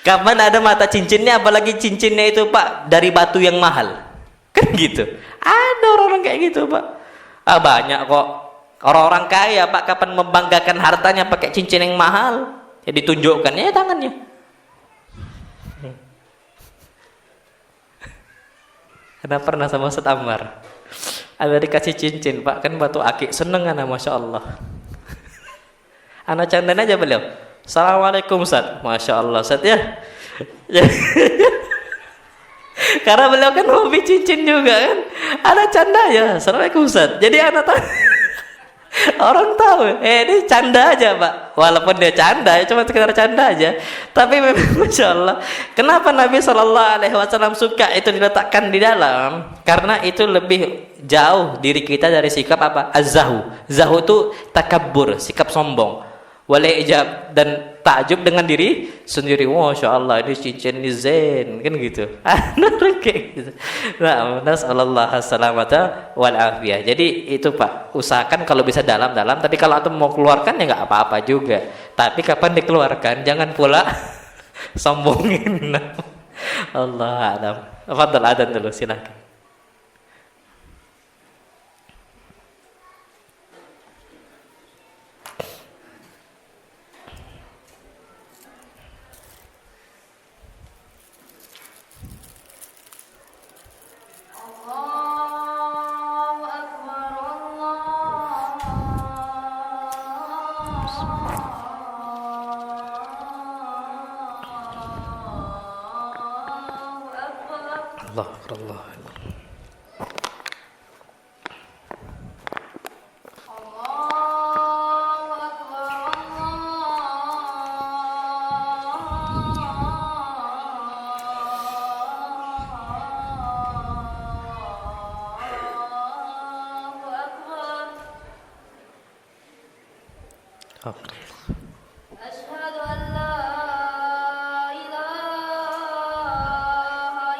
S1: Kapan ada mata cincinnya, apalagi cincinnya itu Pak dari batu yang mahal. Kan gitu. Ada orang-orang kayak gitu Pak. Banyak kok. Orang-orang kaya Pak, kapan membanggakan hartanya pakai cincin yang mahal, ya ditunjukkannya tangannya. Ada pernah sama Ustaz Ammar, ada dikasih cincin Pak, kan batu akik, seneng anak, Masya Allah. Anak candan aja beliau, Assalamualaikum Ustaz. Masya Allah Ustaz ya. Karena beliau kan hobi cincin juga kan, ada canda ya, Assalamualaikum Ustaz. Jadi anak tahu, orang tahu, ini canda aja Pak. Walaupun dia canda, ya cuma sekedar canda aja. Tapi memang Masya Allah, kenapa Nabi SAW suka itu diletakkan di dalam? Karena itu lebih jauh diri kita dari sikap apa? Az-zahu. Zahu itu takabbur, sikap sombong. Wal ijab, dan takjub dengan diri sendiri. Masya Allah, ini cincin ini zen, kan gitu. Kayak gitu. Nah, nasallallahu salamata wal afiyah. Jadi itu Pak, usahakan kalau bisa dalam-dalam, tapi kalau antum mau keluarkan ya nggak apa-apa juga. Tapi kapan dikeluarkan, jangan pula sombongin. Allah a'lam. Fadhal, adzan dulu, silakan. Allah, Allah.
S2: أشهد أن لا إله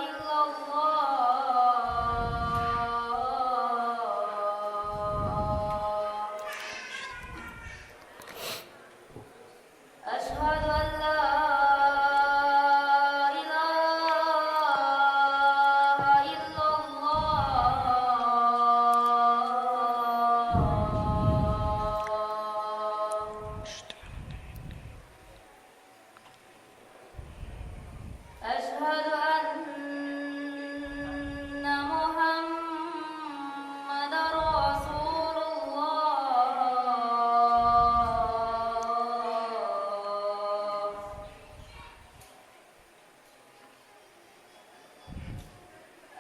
S2: إلا الله أشهد أن لا إله إلا الله أشهد أن محمد رسول الله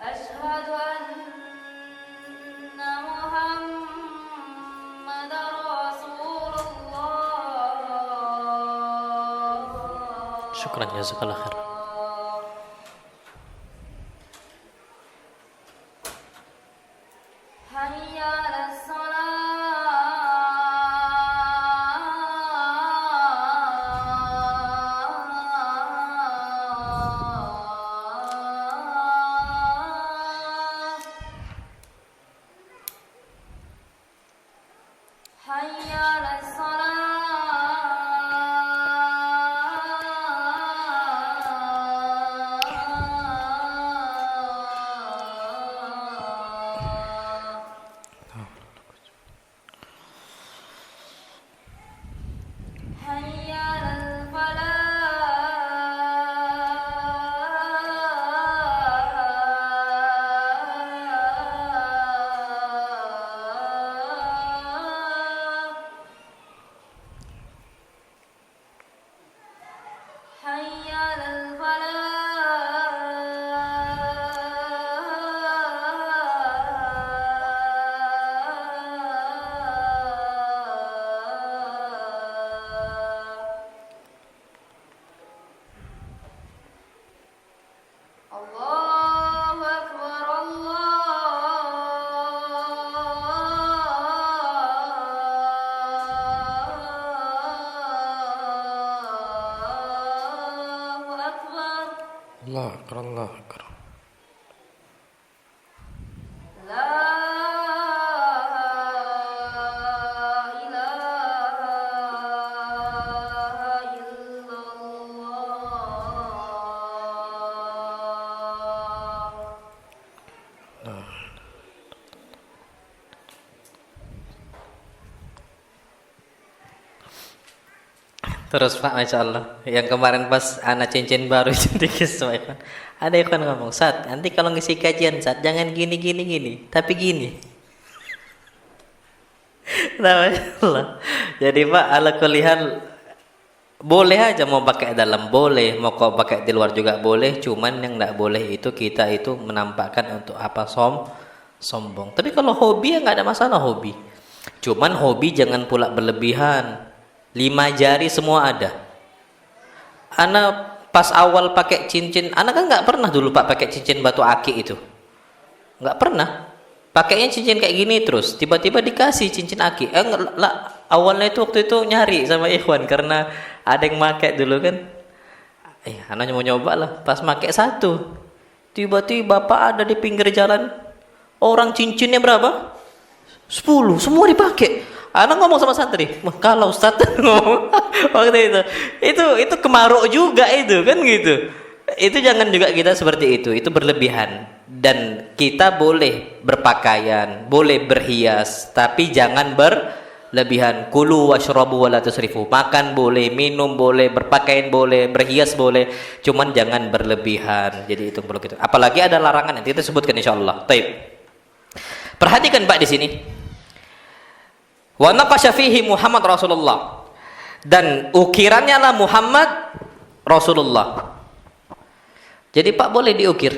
S2: أشهد أن محمد رسول الله
S1: Syukran, jazakallah khair.
S2: حي على الصلاة حي على الصلاة حي على الفلاح حي على الفلاح الله أكبر الله أكبر
S1: Allah akbar, Allah akbar.
S2: لا إله إلا الله
S1: Terus Pak, Masya Allah, yang kemarin pas anak cincin baru itu dikisahkan, ada ikhwan ngomong, Sat, nanti kalau ngisi kajian, Sat, jangan gini, tapi gini. Nah, Masya Allah. Jadi Pak, ala kulihan, boleh aja mau pakai dalam, boleh, mau kau pakai di luar juga boleh, cuman yang nggak boleh itu kita itu menampakkan untuk apa, sombong. Tapi kalau hobi ya nggak ada masalah hobi. Cuman hobi jangan pula berlebihan. 5 jari semua ada. Ana pas awal pakai cincin, ana kan nggak pernah dulu Pak pakai cincin batu akik itu, nggak pernah. Pakainya cincin kayak gini terus, tiba-tiba dikasih cincin akik. Awalnya itu waktu itu nyari sama ikhwan karena ada yang pakai dulu kan. Ana mau nyoba lah. Pas pakai satu, tiba-tiba Pak ada di pinggir jalan, orang cincinnya berapa? 10, semua dipakai. Anak ngomong sama santri, kalau Ustaz ngomong waktu itu kemaruk juga itu kan gitu. Itu jangan juga kita seperti itu berlebihan. Dan kita boleh berpakaian, boleh berhias, tapi jangan berlebihan. Kulu washrabu wala tusrifu. Makan boleh, minum boleh, berpakaian boleh, berhias boleh, cuman jangan berlebihan. Jadi itu perlu kita. Apalagi ada larangan nanti kita sebutkan insyaallah. Baik. Perhatikan Pak di sini. Wa naqasha fihi Muhammad Rasulullah, dan ukirannya lah Muhammad Rasulullah. Jadi Pak boleh diukir.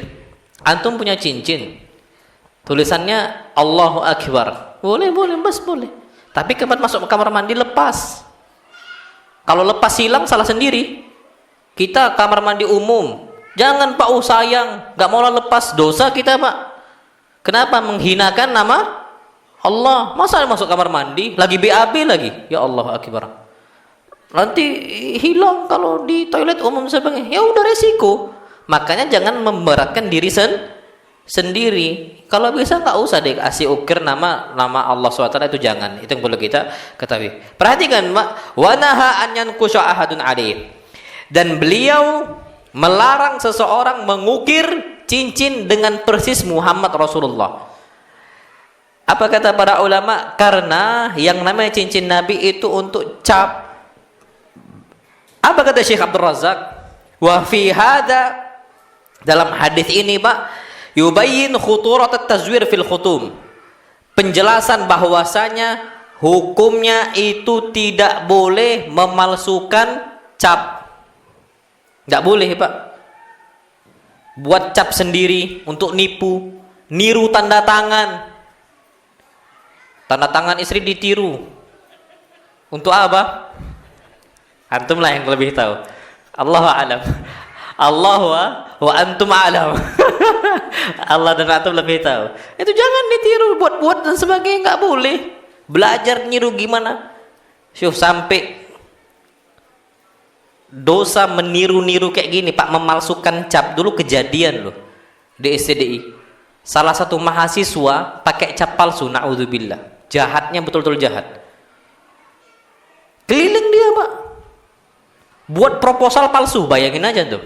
S1: Antum punya cincin, tulisannya Allahu Akbar. Boleh, Mas, boleh. Tapi ketika masuk ke kamar mandi lepas. Kalau lepas hilang salah sendiri. Kita kamar mandi umum. Jangan Pak, sayang, nggak mau lepas, dosa kita Pak. Kenapa? Menghinakan nama Allah. Masa masuk kamar mandi lagi BAB lagi? Ya Allah Akbar. Nanti hilang kalau di toilet umum sebagainya. Ya udah resiko. Makanya jangan memberatkan diri sendiri. Kalau bisa nggak usah deh kasih ukir nama Allah SWT, itu jangan. Itu yang perlu kita ketahui. Perhatikan, Mak. Wa naha an yankusha ahadun alaih. Dan beliau melarang seseorang mengukir cincin dengan persis Muhammad Rasulullah. Apa kata para ulama? Karena yang namanya cincin Nabi itu untuk cap. Apa kata Syekh Abdul Razak? Wa fi hadza, dalam hadis ini Pak, yubayyin khuturat at-tazwir fil khutum. Penjelasan bahwasanya hukumnya itu tidak boleh memalsukan cap. Enggak boleh, Pak. Buat cap sendiri untuk nipu, niru tanda tangan. Tanda tangan istri ditiru. Untuk apa? Antum lah yang lebih tahu. Allahu a'lam. Allahu wa antum a'lam. Allah dan antum lebih tahu. Itu jangan ditiru, buat-buat dan sebagainya, enggak boleh. Belajar niru gimana? Syuh, sampai dosa meniru-niru kayak gini, Pak, memalsukan cap. Dulu kejadian loh di STDI. Salah satu mahasiswa pakai cap palsu, naudzubillah. Jahatnya betul-betul jahat. Keliling dia, Pak. Buat proposal palsu, bayangin aja tuh.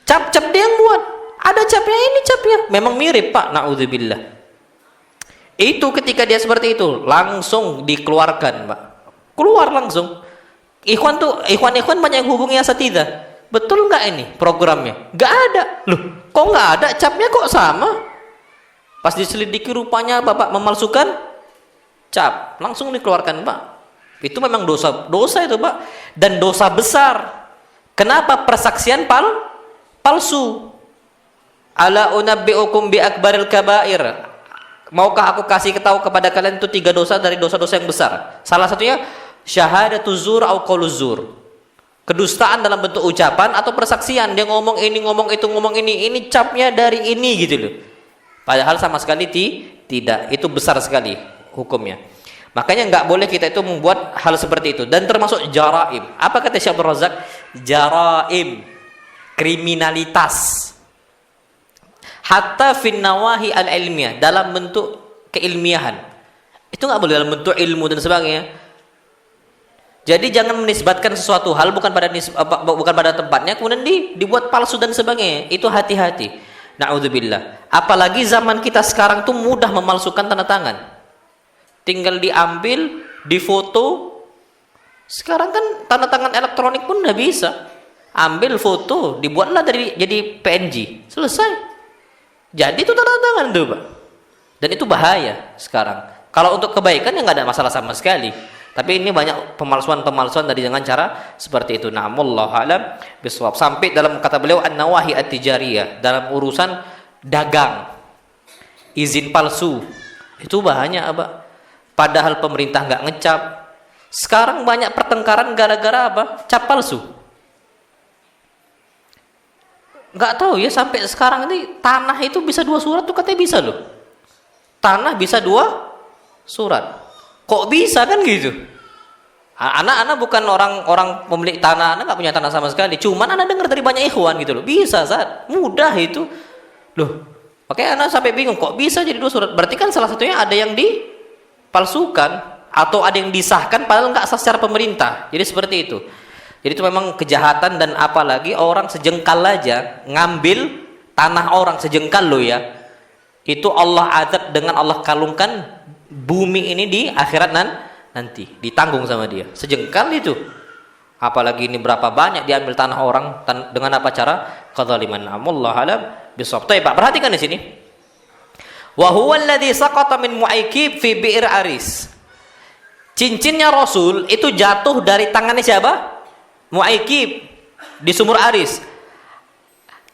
S1: Cap-cap dia yang buat. Ada capnya, ini capnya. Memang mirip, Pak, naudzubillah. Itu ketika dia seperti itu, langsung dikeluarkan, Pak. Keluar langsung. Ikhwan banyak yang hubungi asatidzah. Betul nggak ini programnya? Nggak ada. Loh, kok nggak ada? Capnya kok sama? Pas diselidiki rupanya Bapak memalsukan cap. Langsung dikeluarkan, Pak. Itu memang dosa itu, Pak. Dan dosa besar. Kenapa? Persaksian palsu. Ala unabbi'ukum bi akbaril kabair. Maukah aku kasih tahu kepada kalian itu 3 dosa dari dosa-dosa yang besar. Salah satunya syahadatuz zur au qauluz zur. Kedustaan dalam bentuk ucapan atau persaksian. Dia ngomong ini, ngomong itu, ngomong ini capnya dari ini gitu loh. Padahal sama sekali tidak. Itu besar sekali hukumnya. Makanya nggak boleh kita itu membuat hal seperti itu. Dan termasuk jaraim. Apa kata Syekh Abdul Razak? Jaraim, kriminalitas. Hatta fin nawahi al-ilmiyah, dalam bentuk keilmiahan. Itu nggak boleh dalam bentuk ilmu dan sebagainya. Jadi jangan menisbatkan sesuatu hal bukan pada tempatnya, kemudian dibuat palsu dan sebagainya. Itu hati-hati. Na'udzubillah. Apalagi zaman kita sekarang tuh mudah memalsukan tanda tangan. Tinggal diambil, difoto. Sekarang kan tanda tangan elektronik pun udah bisa. Ambil foto, dibuatlah jadi PNG. Selesai. Jadi itu tanda tangan tuh, Pak. Dan itu bahaya sekarang. Kalau untuk kebaikan ya nggak ada masalah sama sekali. Tapi ini banyak pemalsuan dari dengan cara seperti itu. Na'amullahu a'lam bishawab. Sampai dalam kata beliau an-nawahi at-tijariyah, dalam urusan dagang, izin palsu. Itu bahaya, Pak. Padahal pemerintah nggak ngecap. Sekarang banyak pertengkaran gara-gara apa? Cap palsu. Nggak tahu ya, sampai sekarang ini tanah itu bisa 2 surat tuh katanya bisa loh. Tanah bisa 2 surat. Kok bisa kan gitu? Anak-anak bukan orang pemilik tanah, anak nggak punya tanah sama sekali. Cuman anak dengar dari banyak ikhwan gitu loh. Bisa, Zat. Mudah itu. Loh, makanya anak sampai bingung kok bisa jadi 2 surat. Berarti kan salah satunya ada yang dipalsukan atau ada yang disahkan padahal nggak sah secara pemerintah. Jadi seperti itu. Jadi itu memang kejahatan, dan apalagi orang sejengkal aja ngambil tanah orang sejengkal loh ya. Itu Allah azab dengan Allah kalungkan bumi ini di akhirat nanti ditanggung sama dia. Sejengkal itu. Apalagi ini berapa banyak diambil tanah orang dengan apa cara? Kadzaliman. Amullahu alam bisawab. Pak, perhatikan di sini. Wa huwa alladhi saqata min Mu'aykib fi bi'r Aris. Cincinnya Rasul itu jatuh dari tangannya siapa? Mu'aykib di sumur Aris.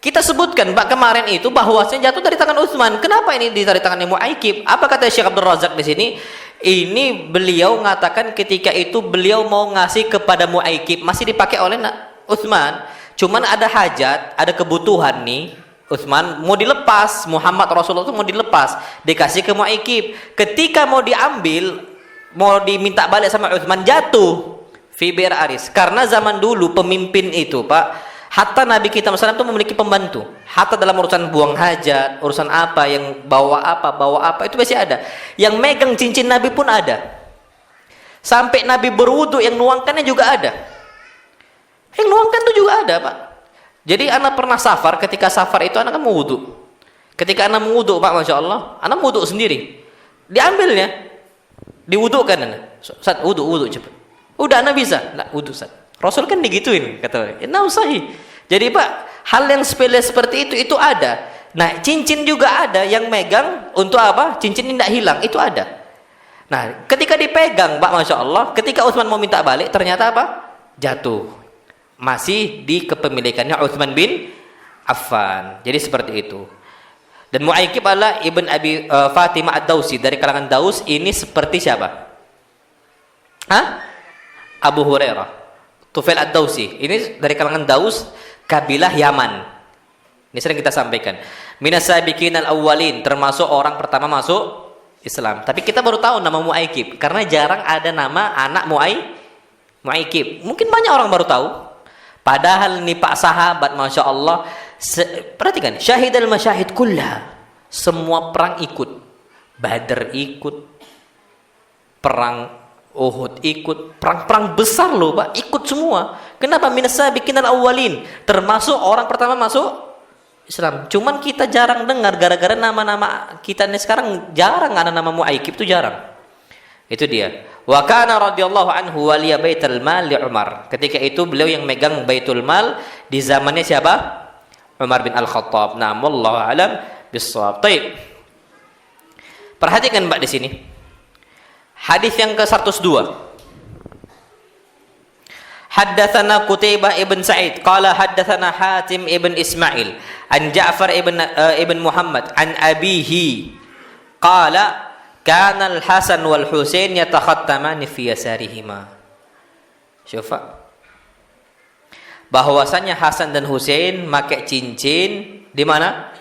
S1: Kita sebutkan Pak kemarin itu bahwasanya jatuh dari tangan Utsman. Kenapa ini dari tangan Mu'aikib? Apa kata Syekh Abdul Razak di sini? Ini beliau mengatakan ketika itu beliau mau ngasih kepada Mu'aikib, masih dipakai oleh Utsman. Cuman ada hajat, ada kebutuhan nih. Utsman mau dilepas, Muhammad Rasulullah itu mau dilepas, dikasih ke Mu'aikib. Ketika mau diambil, mau diminta balik sama Utsman, jatuh fi Bir Aris. Karena zaman dulu pemimpin itu, Pak, hatta Nabi kita SAW itu memiliki pembantu. Hatta dalam urusan buang hajat, urusan apa, yang bawa apa, itu pasti ada. Yang megang cincin Nabi pun ada. Sampai Nabi berwudu, yang nuangkannya juga ada. Yang nuangkan itu juga ada, Pak. Jadi anak pernah safar, ketika safar itu anak kan mau wudu. Ketika anak mau wudu, Pak, Masya Allah, anak mau wudu sendiri. Diambilnya, diwudukan anak. Ustaz, wudu cepat. Udah anak bisa, nah, wudu Ustaz. Rasul kan digituin, kata nah sahih. Jadi Pak, hal yang sepele seperti itu ada. Nah, cincin juga ada yang megang untuk apa? Cincin ini tidak hilang, itu ada. Nah, ketika dipegang, Pak, Masya Allah, ketika Utsman mau minta balik, ternyata apa? Jatuh. Masih di kepemilikannya Utsman bin Affan. Jadi seperti itu. Dan Mu'aikib adalah Ibn Abi Fatimah Ad-Dausi, dari kalangan Daus. Ini seperti siapa? Hah? Abu Hurairah. Tufail Ad-Dausi, ini dari kalangan Daus, kabilah Yaman. Ini sering kita sampaikan. Minas sabiqin al-awwalin, termasuk orang pertama masuk Islam. Tapi kita baru tahu nama Mu'aikib karena jarang ada nama anak Mu'aikib. Mungkin banyak orang baru tahu. Padahal ini Pak sahabat, Masya Allah, perhatikan, syahidal masyahid kullah. Semua perang ikut. Badar ikut. Perang Uhud ikut, perang-perang besar loh Pak, ikut semua. Kenapa? Minas sabiqin al-awwalin, termasuk orang pertama masuk Islam. Cuman kita jarang dengar, gara-gara nama-nama kita ini sekarang jarang ada nama Mu'aikib, itu jarang. Itu dia. Wa kana radhiyallahu anhu waliya baitul mal li Umar. Ketika itu beliau yang megang Baitul Mal di zamannya siapa? Umar bin Al-Khattab. Nah, wallahu alam bissawab. Baik. Perhatikan Mbak di sini. Hadis yang ke-102. Haddatsana Qutaibah ibn Sa'id qala haddatsana Hatim ibn Ismail an Ja'far ibn Muhammad an abihi qala kana al-Hasan wal Husain yatakhattamani fi yasarihima. Syufa. Bahwasanya Hasan dan Husain pakai cincin di mana?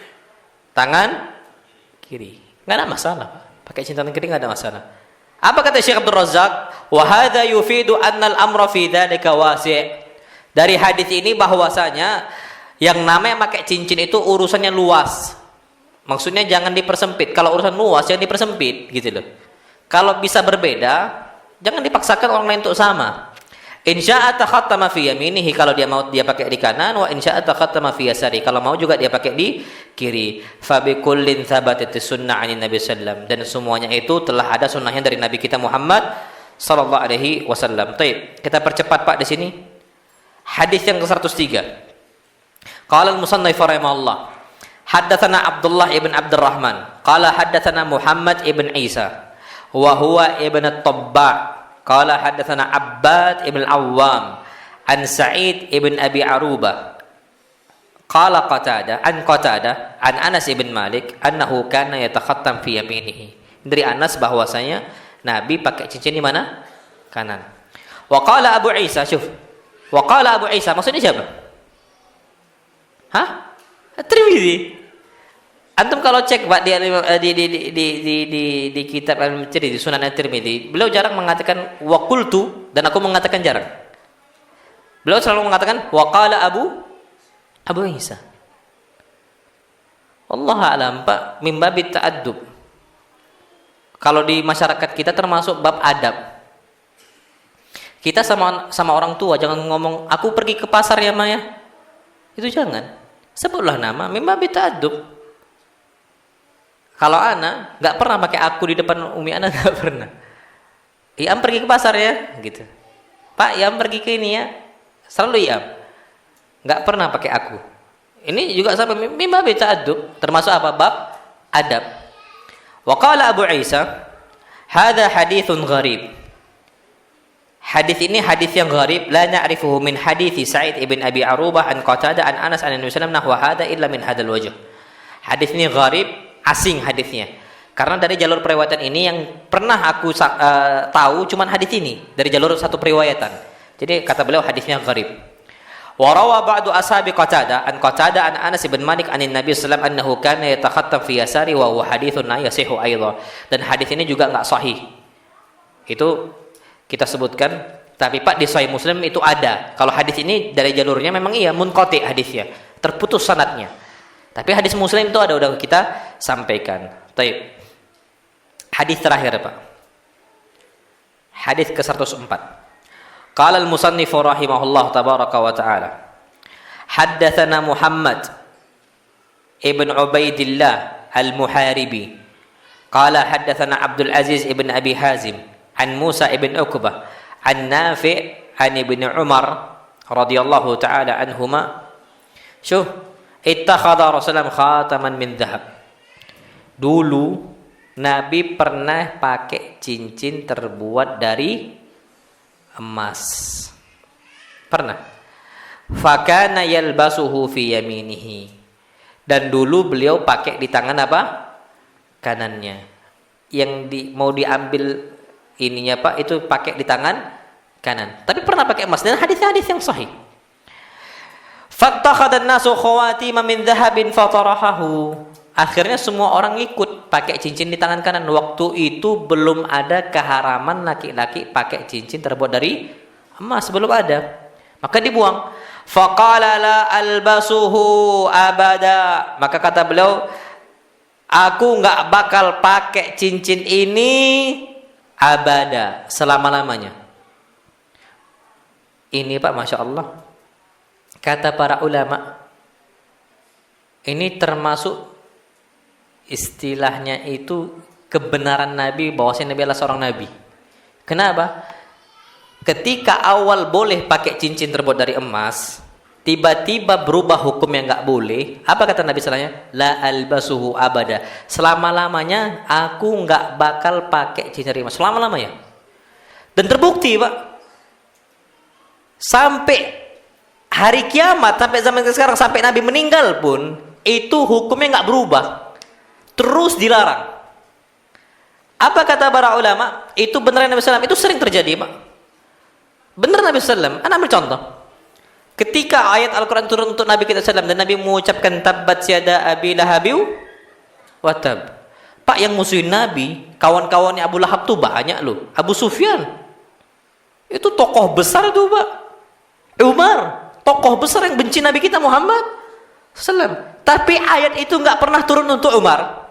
S1: Tangan kiri. Enggak ada masalah. Pakai cincin tangan kiri enggak ada masalah. Apa kata Syekh Abdul Razak? Wa hadza yufidu anna al-amra fi dzalika wasi'. Dari hadis ini bahwasanya yang namanya pakai cincin itu urusannya luas. Maksudnya jangan dipersempit. Kalau urusan luas jangan dipersempit, gitu loh. Kalau bisa berbeda, jangan dipaksakan orang lain untuk sama. Insya'a takhattama fi yaminihi, kalau dia mau dia pakai di kanan, wa insya'a takhattama fi yasari, kalau mau juga dia pakai di kiri. Fa bi kullin thabatat sunnah 'anil Nabi sallam, dan semuanya itu telah ada sunnahnya dari Nabi kita Muhammad sallallahu alaihi wasallam. Baik, kita percepat Pak di sini. Hadis yang ke-103. Qala al-musannif rahimahullah, haddatsana Abdullah ibn Abdurrahman qala haddatsana Muhammad ibn Isa wa huwa ibn at-Tabba' qala haddatsana Abbad ibn al-Awwam an Sa'id ibn Abi Aruba qala Qatada an Anas ibn Malik annahu kana yatakhattam fi yaminihi. Dari Anas bahwasanya Nabi pakai cincin di mana? Kanan. Wa qala Abu Isa, syuf. Wa qala Abu Isa, maksudnya siapa? Hah? Tirmidzi. Antum kalau cek Pak di kitab Al-Tirmidzi, di Sunan At-Tirmidzi, beliau jarang mengatakan wa qultu, dan aku mengatakan jarang. Beliau selalu mengatakan wa qala Abu Isa. Allah alam Pak, min babit ta'addub. Kalau di masyarakat kita termasuk bab adab. Kita sama orang tua jangan ngomong aku pergi ke pasar ya Maya. Itu jangan. Sebutlah nama, min babit ta'addub. Kalau ana nggak pernah pakai aku di depan umi ana, nggak pernah. Iam pergi ke pasar ya, gitu. Pak, Iam pergi ke ini ya, selalu Iam. Nggak pernah pakai aku. Ini juga sampai mimba ta'addub, termasuk apa? Bab adab. Wa qala Abu Isa, hadza haditsun gharib. Hadis ini hadis yang gharib, la na'rifuhu min hadis Sa'id ibn Abi Arubah an Qatadah an Anas an Nabi sallallahu alaihi wasallam nahwa hada illa min hadzal wajh. Hadis ini gharib, asing hadisnya. Karena dari jalur periwayatan ini yang pernah aku tahu cuman hadis ini dari jalur satu periwayatan. Jadi kata beliau hadisnya gharib. Wa rawa ba'du ashabi Qatadah an Anas bin Malik anin Nabi sallallahu alaihi wasallam annahu kana yatakhattam fi yasari wa huwa haditsun la yasihu aidan. Dan hadis ini juga enggak sahih. Itu kita sebutkan, tapi Pak di Sahih Muslim itu ada. Kalau hadis ini dari jalurnya memang iya munqati hadisnya, terputus sanadnya. Tapi hadis Muslim itu ada, udah kita sampaikan. Baik. Hadis terakhir Pak. Hadis ke-104. Qala al-musannif rahimahullah tabaraka wa ta'ala. Haddatsana Muhammad ibn Ubaidillah al-Muharibi. Qala haddatsana Abdul Aziz ibn Abi Hazim an Musa ibn Uqbah an Nafi' an ibn Umar radhiyallahu ta'ala anhuma. Syuh, ittakhadha Rasulullah khataman min dhahab. Dulu Nabi pernah pakai cincin terbuat dari emas. Pernah. Fakana yalbasuhu fi yaminihi. Dan dulu beliau pakai di tangan apa? Kanannya. Yang mau diambil ininya Pak, itu pakai di tangan kanan. Tapi pernah pakai emas, dan hadis-hadis yang sahih. Fattakhadhan nasu khawatima min dhahabin fatarahahu. Akhirnya semua orang ikut pakai cincin di tangan kanan. Waktu itu belum ada keharaman laki-laki pakai cincin terbuat dari emas, belum ada. Maka dibuang. Faqala la albasuhu abada. Maka kata beliau, aku enggak bakal pakai cincin ini abada, selama-lamanya. Ini Pak, Masya Allah, kata para ulama, ini termasuk istilahnya itu kebenaran Nabi, bahwasanya Nabi adalah seorang Nabi. Kenapa? Ketika awal boleh pakai cincin terbuat dari emas, tiba-tiba berubah hukum yang nggak boleh. Apa kata Nabi sallallahu alaihi wasallam? La albasuhu abada. Selama-lamanya aku nggak bakal pakai cincin dari emas. Selama-lamanya. Dan terbukti Pak. Sampai hari kiamat, sampai zaman sekarang, sampai Nabi meninggal pun, itu hukumnya nggak berubah. Terus dilarang. Apa kata para ulama? Itu benar Nabi sallallahu alaihi wasallam. Itu sering terjadi Pak. Benar Nabi sallallahu alaihi wasallam. Anda ambil contoh. Ketika ayat Al-Quran turun untuk Nabi kita SAW dan Nabi mengucapkan tabbat yada abi lahabiu watab. Pak, yang musuhin Nabi, kawan-kawannya Abu Lahab tuh banyak loh. Abu Sufyan itu tokoh besar tuh Pak. Umar, tokoh besar yang benci Nabi kita Muhammad SAW. Tapi ayat itu nggak pernah turun untuk Umar.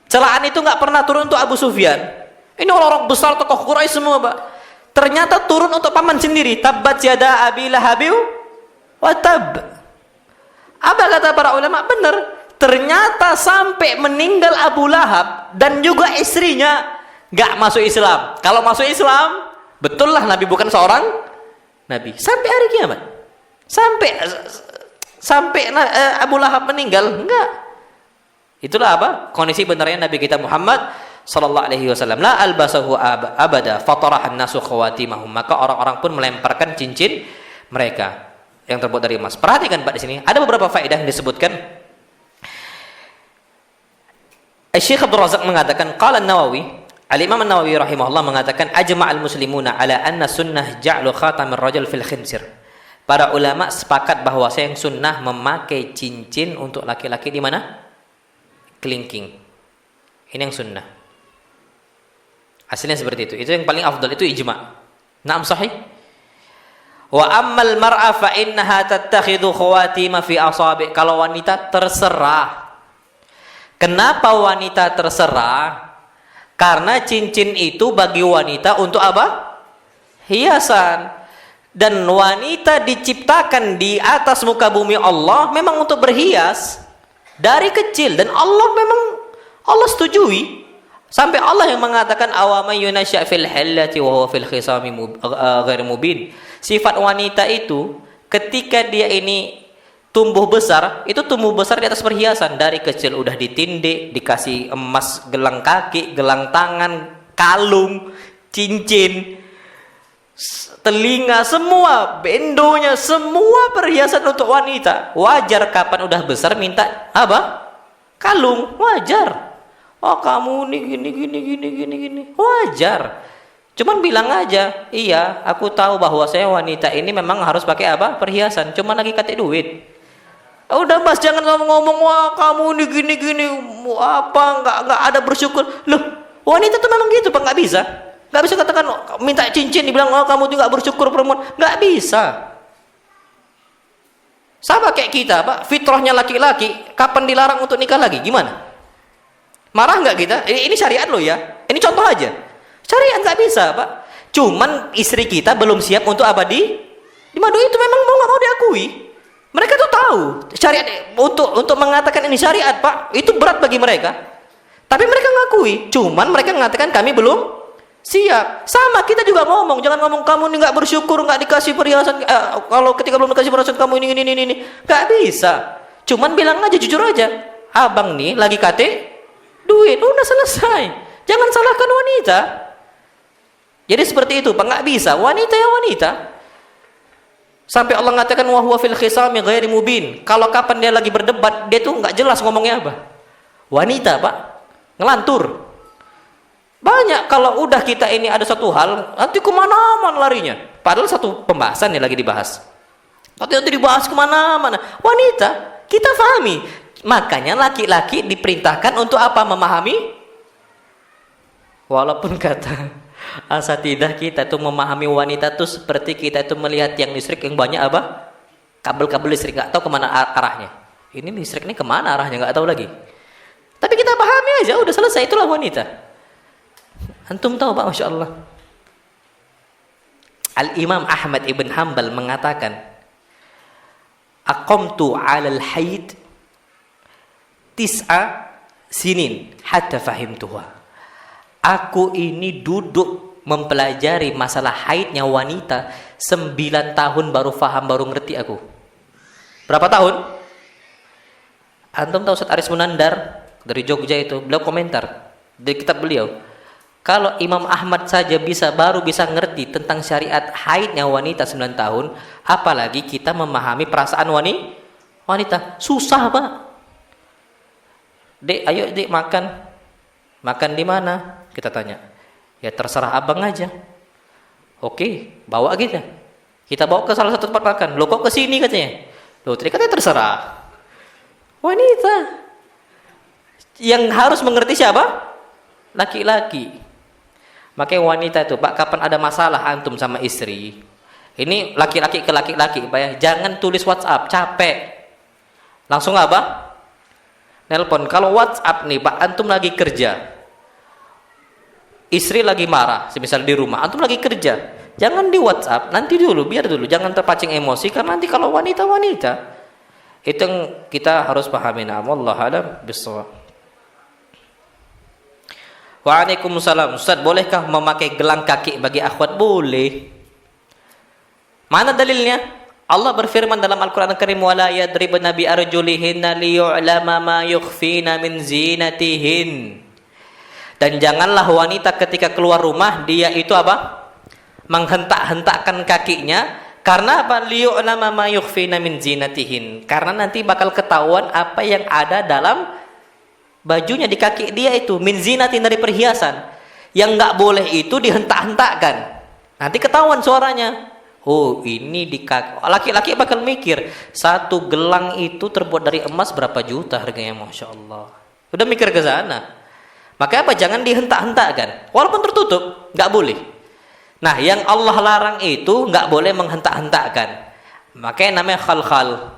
S1: Celaan itu nggak pernah turun untuk Abu Sufyan. Ini orang-orang besar tokoh Quraisy semua Pak. Ternyata turun untuk paman sendiri. Tabbat yada abi lahabiu watab. Apa kata para ulama? Benar. Ternyata sampai meninggal Abu Lahab dan juga istrinya nggak masuk Islam. Kalau masuk Islam, betul lah Nabi bukan seorang Nabi. Sampai hari kiamat. Sampai Abu Lahab meninggal, enggak. Itulah apa? Kondisi benarnya Nabi kita Muhammad sallallahu alaihi wasallam. La albasahu abada fatarahan nasu khawatimahum. Maka orang-orang pun melemparkan cincin mereka yang terbuat dari emas. Perhatikan Pak di sini, ada beberapa faedah yang disebutkan. Syekh Abdul Razak mengatakan, qala An-Nawawi, Al-Imam An-Nawawi rahimahullah mengatakan, ajma'al muslimuna ala anna sunnah ja'lu khatamir rajul fil khinsir. Para ulama sepakat bahwa yang sunnah memakai cincin untuk laki-laki di mana? Kelingking. Ini yang sunnah. Hasilnya seperti itu. Itu yang paling afdal, itu ijma'. Naam sahih. Wa ammal mar'a fa innaha tattakhidhu khawatima fi asabi'. Kalau wanita terserah. Kenapa wanita terserah? Karena cincin itu bagi wanita untuk apa? Hiasan. Dan wanita diciptakan di atas muka bumi Allah memang untuk berhias dari kecil, dan Allah setujui. Sampai Allah yang mengatakan awamay yunasya fil hillati wa huwa fil khisami ghair mubin. Sifat wanita itu ketika dia ini tumbuh besar, itu tumbuh besar di atas perhiasan. Dari kecil udah ditindik, dikasih emas, gelang kaki, gelang tangan, kalung, cincin. telinga, semua, bendonya, semua perhiasan untuk wanita. Wajar kapan udah besar minta apa? Kalung, wajar. Oh kamu nih gini. Wajar. Cuman bilang aja, iya, aku tahu bahwa saya wanita ini memang harus pakai apa? Perhiasan. Cuman lagi katik duit. Udah mas, jangan ngomong wah kamu nih gini, apa nggak ada bersyukur. Loh, wanita tuh memang gitu pak, nggak bisa. Nggak bisa katakan minta cincin dibilang oh kamu tuh nggak bersyukur perempuan, nggak bisa. Sama kayak kita pak, fitrahnya laki-laki, kapan dilarang untuk nikah lagi? Gimana? Marah nggak kita? Ini syariat loh ya. Ini contoh aja. Syariat nggak bisa pak. Cuman istri kita belum siap untuk apa di madu itu memang mau nggak mau diakui. Mereka tuh tahu syariat untuk mengatakan ini syariat pak, itu berat bagi mereka. Tapi mereka ngakui. Cuman mereka mengatakan kami belum siap. Sama kita juga ngomong, jangan ngomong kamu ini nggak bersyukur, nggak dikasih perhiasan. Kalau ketika belum dikasih perhiasan kamu ini, nggak bisa. Cuman bilang aja jujur aja, abang nih lagi kate duit, udah selesai. Jangan salahkan wanita. Jadi seperti itu, pak, nggak bisa. Wanita ya wanita. Sampai Allah mengatakan wa huwa fil khisami ghairi mubin. Kalau kapan dia lagi berdebat, dia tuh nggak jelas ngomongnya apa. Wanita pak, ngelantur. Banyak kalau udah kita ini ada satu hal, nanti kemana-mana larinya. Padahal satu pembahasan yang lagi dibahas. Nanti dibahas kemana-mana. Wanita, kita pahami. Makanya laki-laki diperintahkan untuk apa? Memahami. Walaupun kata asatidah kita tuh memahami wanita tuh seperti kita tuh melihat yang listrik yang banyak apa? Kabel-kabel listrik, nggak tahu kemana arahnya. Ini listrik ini kemana arahnya nggak tahu lagi. Tapi kita pahami aja, udah selesai, itulah wanita. Antum tahu Pak, Masya Allah, Al-Imam Ahmad ibn Hanbal mengatakan aqamtu alal haid tis'a sinin hatta fahimtuha. Aku ini duduk mempelajari masalah haidnya wanita 9 tahun baru faham, baru ngerti aku. Berapa tahun? Antum tahu Ustaz Aris Munandar dari Jogja itu, beliau komentar dari kitab beliau. Kalau Imam Ahmad saja baru bisa ngerti tentang syariat haidnya wanita 9 tahun, apalagi kita memahami perasaan wanita. Susah Pak. Dek, ayo dek makan. Makan di mana? Kita tanya. Ya terserah abang aja. Oke, bawa kita. Kita bawa ke salah satu tempat makan. Loh kok ke sini katanya? Loh tadi katanya terserah. Wanita. Yang harus mengerti siapa? Laki-laki. Makanya wanita itu Pak, kapan ada masalah antum sama istri, ini laki-laki ke laki-laki Pak ya, jangan tulis WhatsApp, capek. Langsung apa? Nelpon. Kalau WhatsApp nih Pak, antum lagi kerja, istri lagi marah, semisal di rumah, antum lagi kerja, jangan di WhatsApp, nanti dulu, biar dulu, jangan terpancing emosi, karena nanti kalau wanita itu yang kita harus pahami. Wallahu a'lam bishawab. Waalaikumsalam. Ustaz, bolehkah memakai gelang kaki bagi akhwat? Boleh. Mana dalilnya? Allah berfirman dalam Al-Quran Al-Karim, wala yadribna bi arjulihinna liyu'lama ma yukhfina min zinatihin. Dan janganlah wanita ketika keluar rumah dia itu apa? Menghentak-hentakkan kakinya. Karena apa? Liyu'lama ma yukhfina min zinatihin. Karena nanti bakal ketahuan apa yang ada dalam bajunya, di kaki dia itu, min zinatin, dari perhiasan. Yang nggak boleh itu dihentak-hentakkan. Nanti ketahuan suaranya. Oh ini di kaki. Laki-laki bakal mikir, satu gelang itu terbuat dari emas berapa juta harganya, Masya Allah. Udah mikir ke sana. Maka apa? Jangan dihentak-hentakkan. Walaupun tertutup, nggak boleh. Nah yang Allah larang itu nggak boleh menghentak-hentakkan. Makanya namanya khal-khal.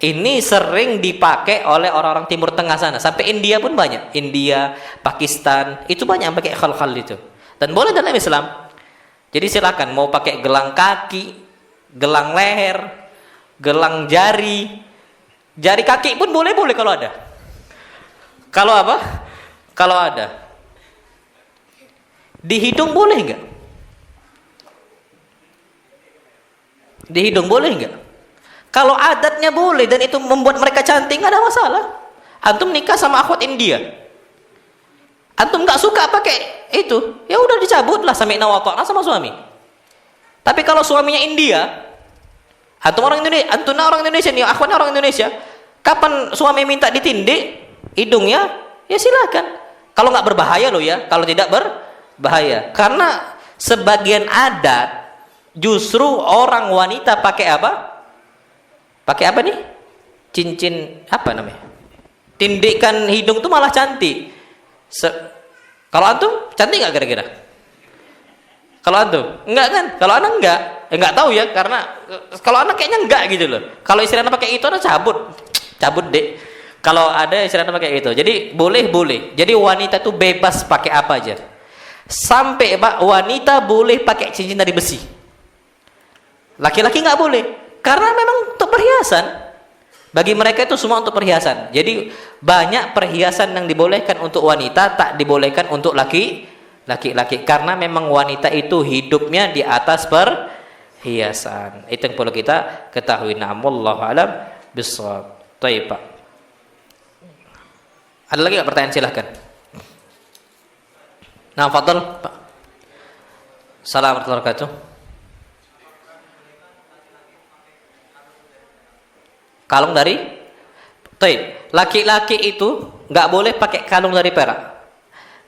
S1: Ini sering dipakai oleh orang-orang Timur Tengah sana. Sampai India pun banyak. India, Pakistan, itu banyak yang pakai khal-khal itu. Dan boleh dalam Islam. Jadi silakan mau pakai gelang kaki, gelang leher, gelang jari. Jari kaki pun boleh-boleh kalau ada. Kalau apa? Kalau ada. Di hidung boleh enggak? Di hidung boleh enggak? Kalau adatnya boleh dan itu membuat mereka cantik, nggak ada masalah. Antum nikah sama akhwat India, antum nggak suka pakai itu, ya udah dicabut lah, sami'na wa ta'na sama suami. Tapi kalau suaminya India, antum orang Indonesia, antuna orang Indonesia nih, akhwatnya orang Indonesia, kapan suami minta ditindik hidungnya, ya silakan. Kalau nggak berbahaya loh ya, kalau tidak berbahaya. Karena sebagian adat justru orang wanita pakai apa? Pakai apa nih? Cincin apa namanya? Tindikan hidung tuh malah cantik. Kalau antum cantik nggak kira-kira? Kalau antum enggak kan? Kalau anak enggak, enggak tahu ya, karena kalau anak kayaknya enggak gitu loh. Kalau istri anak pakai itu, anak cabut dek. Kalau ada istri anak pakai itu, jadi boleh. Jadi wanita tuh bebas pakai apa aja. Sampai wanita boleh pakai cincin dari besi. Laki-laki nggak boleh, karena memang untuk perhiasan. Bagi mereka itu semua untuk perhiasan. Jadi banyak perhiasan yang dibolehkan untuk wanita, tak dibolehkan untuk laki-laki. Karena memang wanita itu hidupnya di atas perhiasan. Itu yang perlu kita ketahui. Wallahu a'lam bishawab. Baik, Pak. Ada lagi nggak pertanyaan? Silahkan. Nah, fadhal, Pak. Assalamualaikum warahmatullahi wabarakatuh. Kalung dari laki-laki itu nggak boleh pakai kalung dari perak,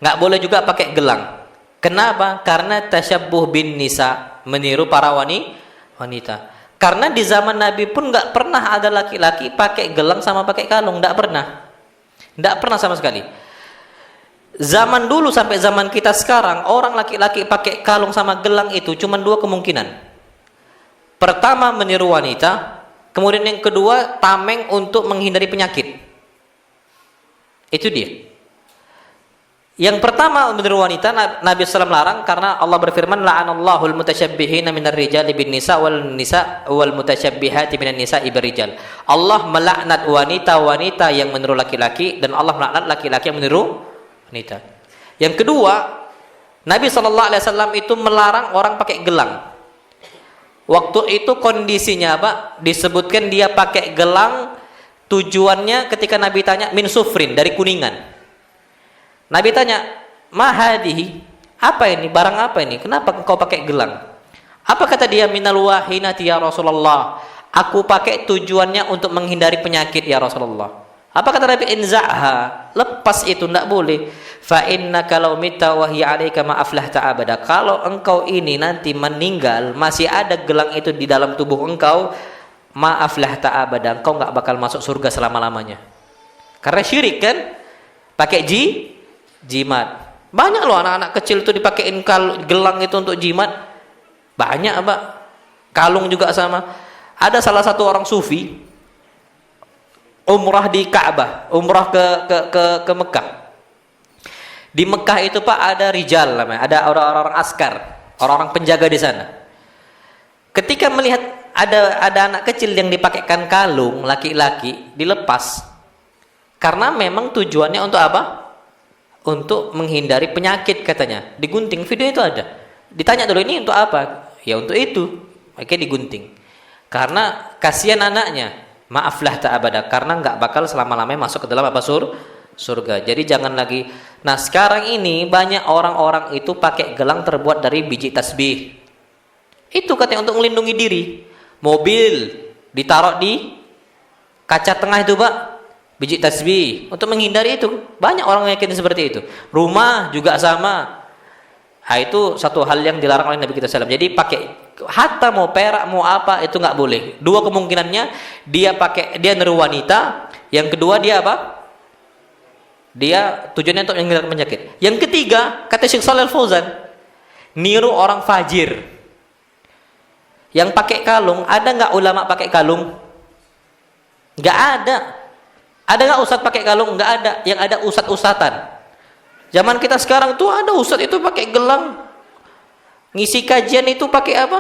S1: nggak boleh juga pakai gelang. Kenapa? Karena tasyabbuh bin nisa, meniru para wanita. Karena di zaman Nabi pun nggak pernah ada laki-laki pakai gelang sama pakai kalung, nggak pernah sama sekali. Zaman dulu sampai zaman kita sekarang, orang laki-laki pakai kalung sama gelang itu cuma dua kemungkinan. Pertama, meniru wanita. Kemudian yang kedua, tameng untuk menghindari penyakit. Itu dia. Yang pertama, meniru wanita, Nabi SAW larang karena Allah berfirman, la'anallahul mutasyabbihina minar rijali bin nisa wal mutasyabbihati minan nisa'i birrijal. Allah melaknat wanita-wanita yang meniru laki-laki, dan Allah melaknat laki-laki yang meniru wanita. Yang kedua, Nabi SAW itu melarang orang pakai gelang. Waktu itu kondisinya apa? Disebutkan dia pakai gelang, tujuannya ketika Nabi tanya, min sufrin, dari kuningan. Nabi tanya, mahadihi, apa ini? Barang apa ini? Kenapa engkau pakai gelang? Apa kata dia? Minal wahinati ya Rasulullah. Aku pakai tujuannya untuk menghindari penyakit ya Rasulullah. Apa kata Nabi? Inza'ha, lepas itu, tidak boleh. Fa innaka law mitta wa hiya 'alaika ma aflahta abada. Kalau engkau ini nanti meninggal masih ada gelang itu di dalam tubuh engkau, ma aflahta abada, engkau enggak bakal masuk surga selama-lamanya. Karena syirik kan? Pakai jimat. Banyak loh anak-anak kecil itu dipakein gelang itu untuk jimat. Banyak, Pak. Kalung juga sama. Ada salah satu orang sufi umrah di Ka'bah, umrah ke Mekah. Di Mekah itu, Pak, ada rijal namanya, ada orang-orang askar, orang-orang penjaga di sana. Ketika melihat ada anak kecil yang dipakaikan kalung laki-laki, dilepas. Karena memang tujuannya untuk apa? Untuk menghindari penyakit katanya. Digunting, video itu ada. Ditanya dulu, ini untuk apa? Ya untuk itu. Makanya digunting. Karena kasihan anaknya. Maaflah tak abada, karena nggak bakal selama-lamanya masuk ke dalam apa? Surga. Jadi jangan lagi. Nah, sekarang ini banyak orang-orang itu pakai gelang terbuat dari biji tasbih. Itu katanya untuk melindungi diri. Mobil ditaruh di kaca tengah itu, Pak, biji tasbih untuk menghindari itu. Banyak orang yang yakin seperti itu. Rumah juga sama. Nah, itu satu hal yang dilarang oleh Nabi kita SAW. Jadi pakai, hatta mau perak mau apa itu nggak boleh. Dua kemungkinannya, dia niru wanita. Yang kedua, dia apa? Dia tujuannya untuk menghindari penyakit. Yang ketiga, kata Syekh Shalih Al Fauzan, niru orang fajir. Yang pakai kalung, ada nggak ulama pakai kalung? Nggak ada. Ada nggak ustadz pakai kalung? Nggak ada. Yang ada ustadz-ustadzan. Zaman kita sekarang tuh ada ustadz itu pakai gelang. Ngisi kajian itu pakai apa?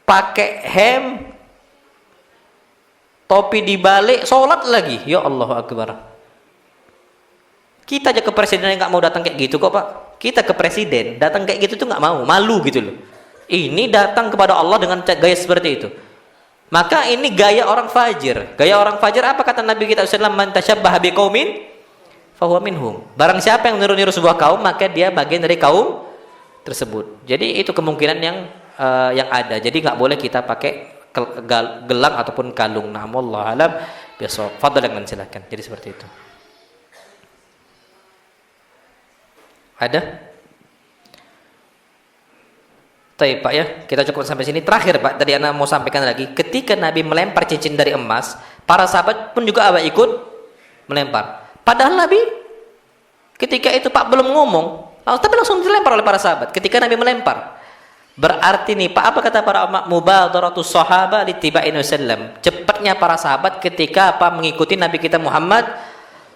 S1: Pakai hem, topi dibalik, sholat lagi. Ya Allahu Akbar. Kita aja ke presiden yang nggak mau datang kayak gitu kok, Pak. Kita ke presiden datang kayak gitu tuh nggak mau, malu gitu loh. Ini datang kepada Allah dengan gaya seperti itu. Maka ini gaya orang fajir. Gaya orang fajir apa kata Nabi kita sallallahu alaihi wasallam? Man tasyabbaha biqaumin fahuwa minhum. Barang siapa yang niru-niru sebuah kaum, maka dia bagian dari kaum tersebut. Jadi itu kemungkinan yang ada. Jadi nggak boleh kita pakai gelang ataupun kalung. Nah, wallahu alam bisawab. Fadhal, silakan. Jadi seperti itu. Ada? Baik Pak ya, kita cukup sampai sini. Terakhir Pak, tadi Anda mau sampaikan lagi, ketika Nabi melempar cincin dari emas, para sahabat pun juga ikut melempar. Padahal Nabi ketika itu Pak belum ngomong, tapi langsung dilempar oleh para sahabat ketika Nabi melempar. Berarti nih Pak, apa kata para ulama? Mubadaratus sahaba litiba'in wasallam. Cepatnya para sahabat ketika mengikuti Nabi kita Muhammad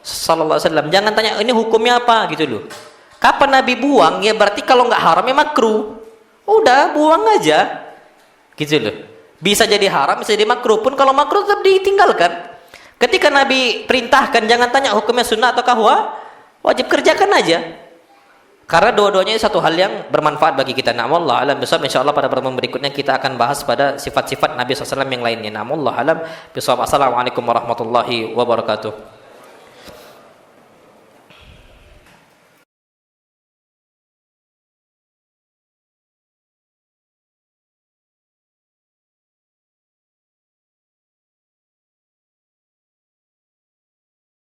S1: sallallahu alaihi wasallam. Jangan tanya ini hukumnya apa gitu loh. Kapan Nabi buang? Ya berarti kalau nggak haram ya makruh. Udah buang aja, gitu loh. Bisa jadi haram, bisa jadi makruh. Pun kalau makruh tetap ditinggalkan. Ketika Nabi perintahkan, jangan tanya hukumnya sunnah atau wajib kerjakan aja. Karena dua-duanya satu hal yang bermanfaat bagi kita. Nah, wallahu alam bisawab. Insyaallah pada pertemuan berikutnya kita akan bahas pada sifat-sifat Nabi SAW yang lainnya. Nah, wallahu alam bisawab. Assalamualaikum warahmatullahi wabarakatuh.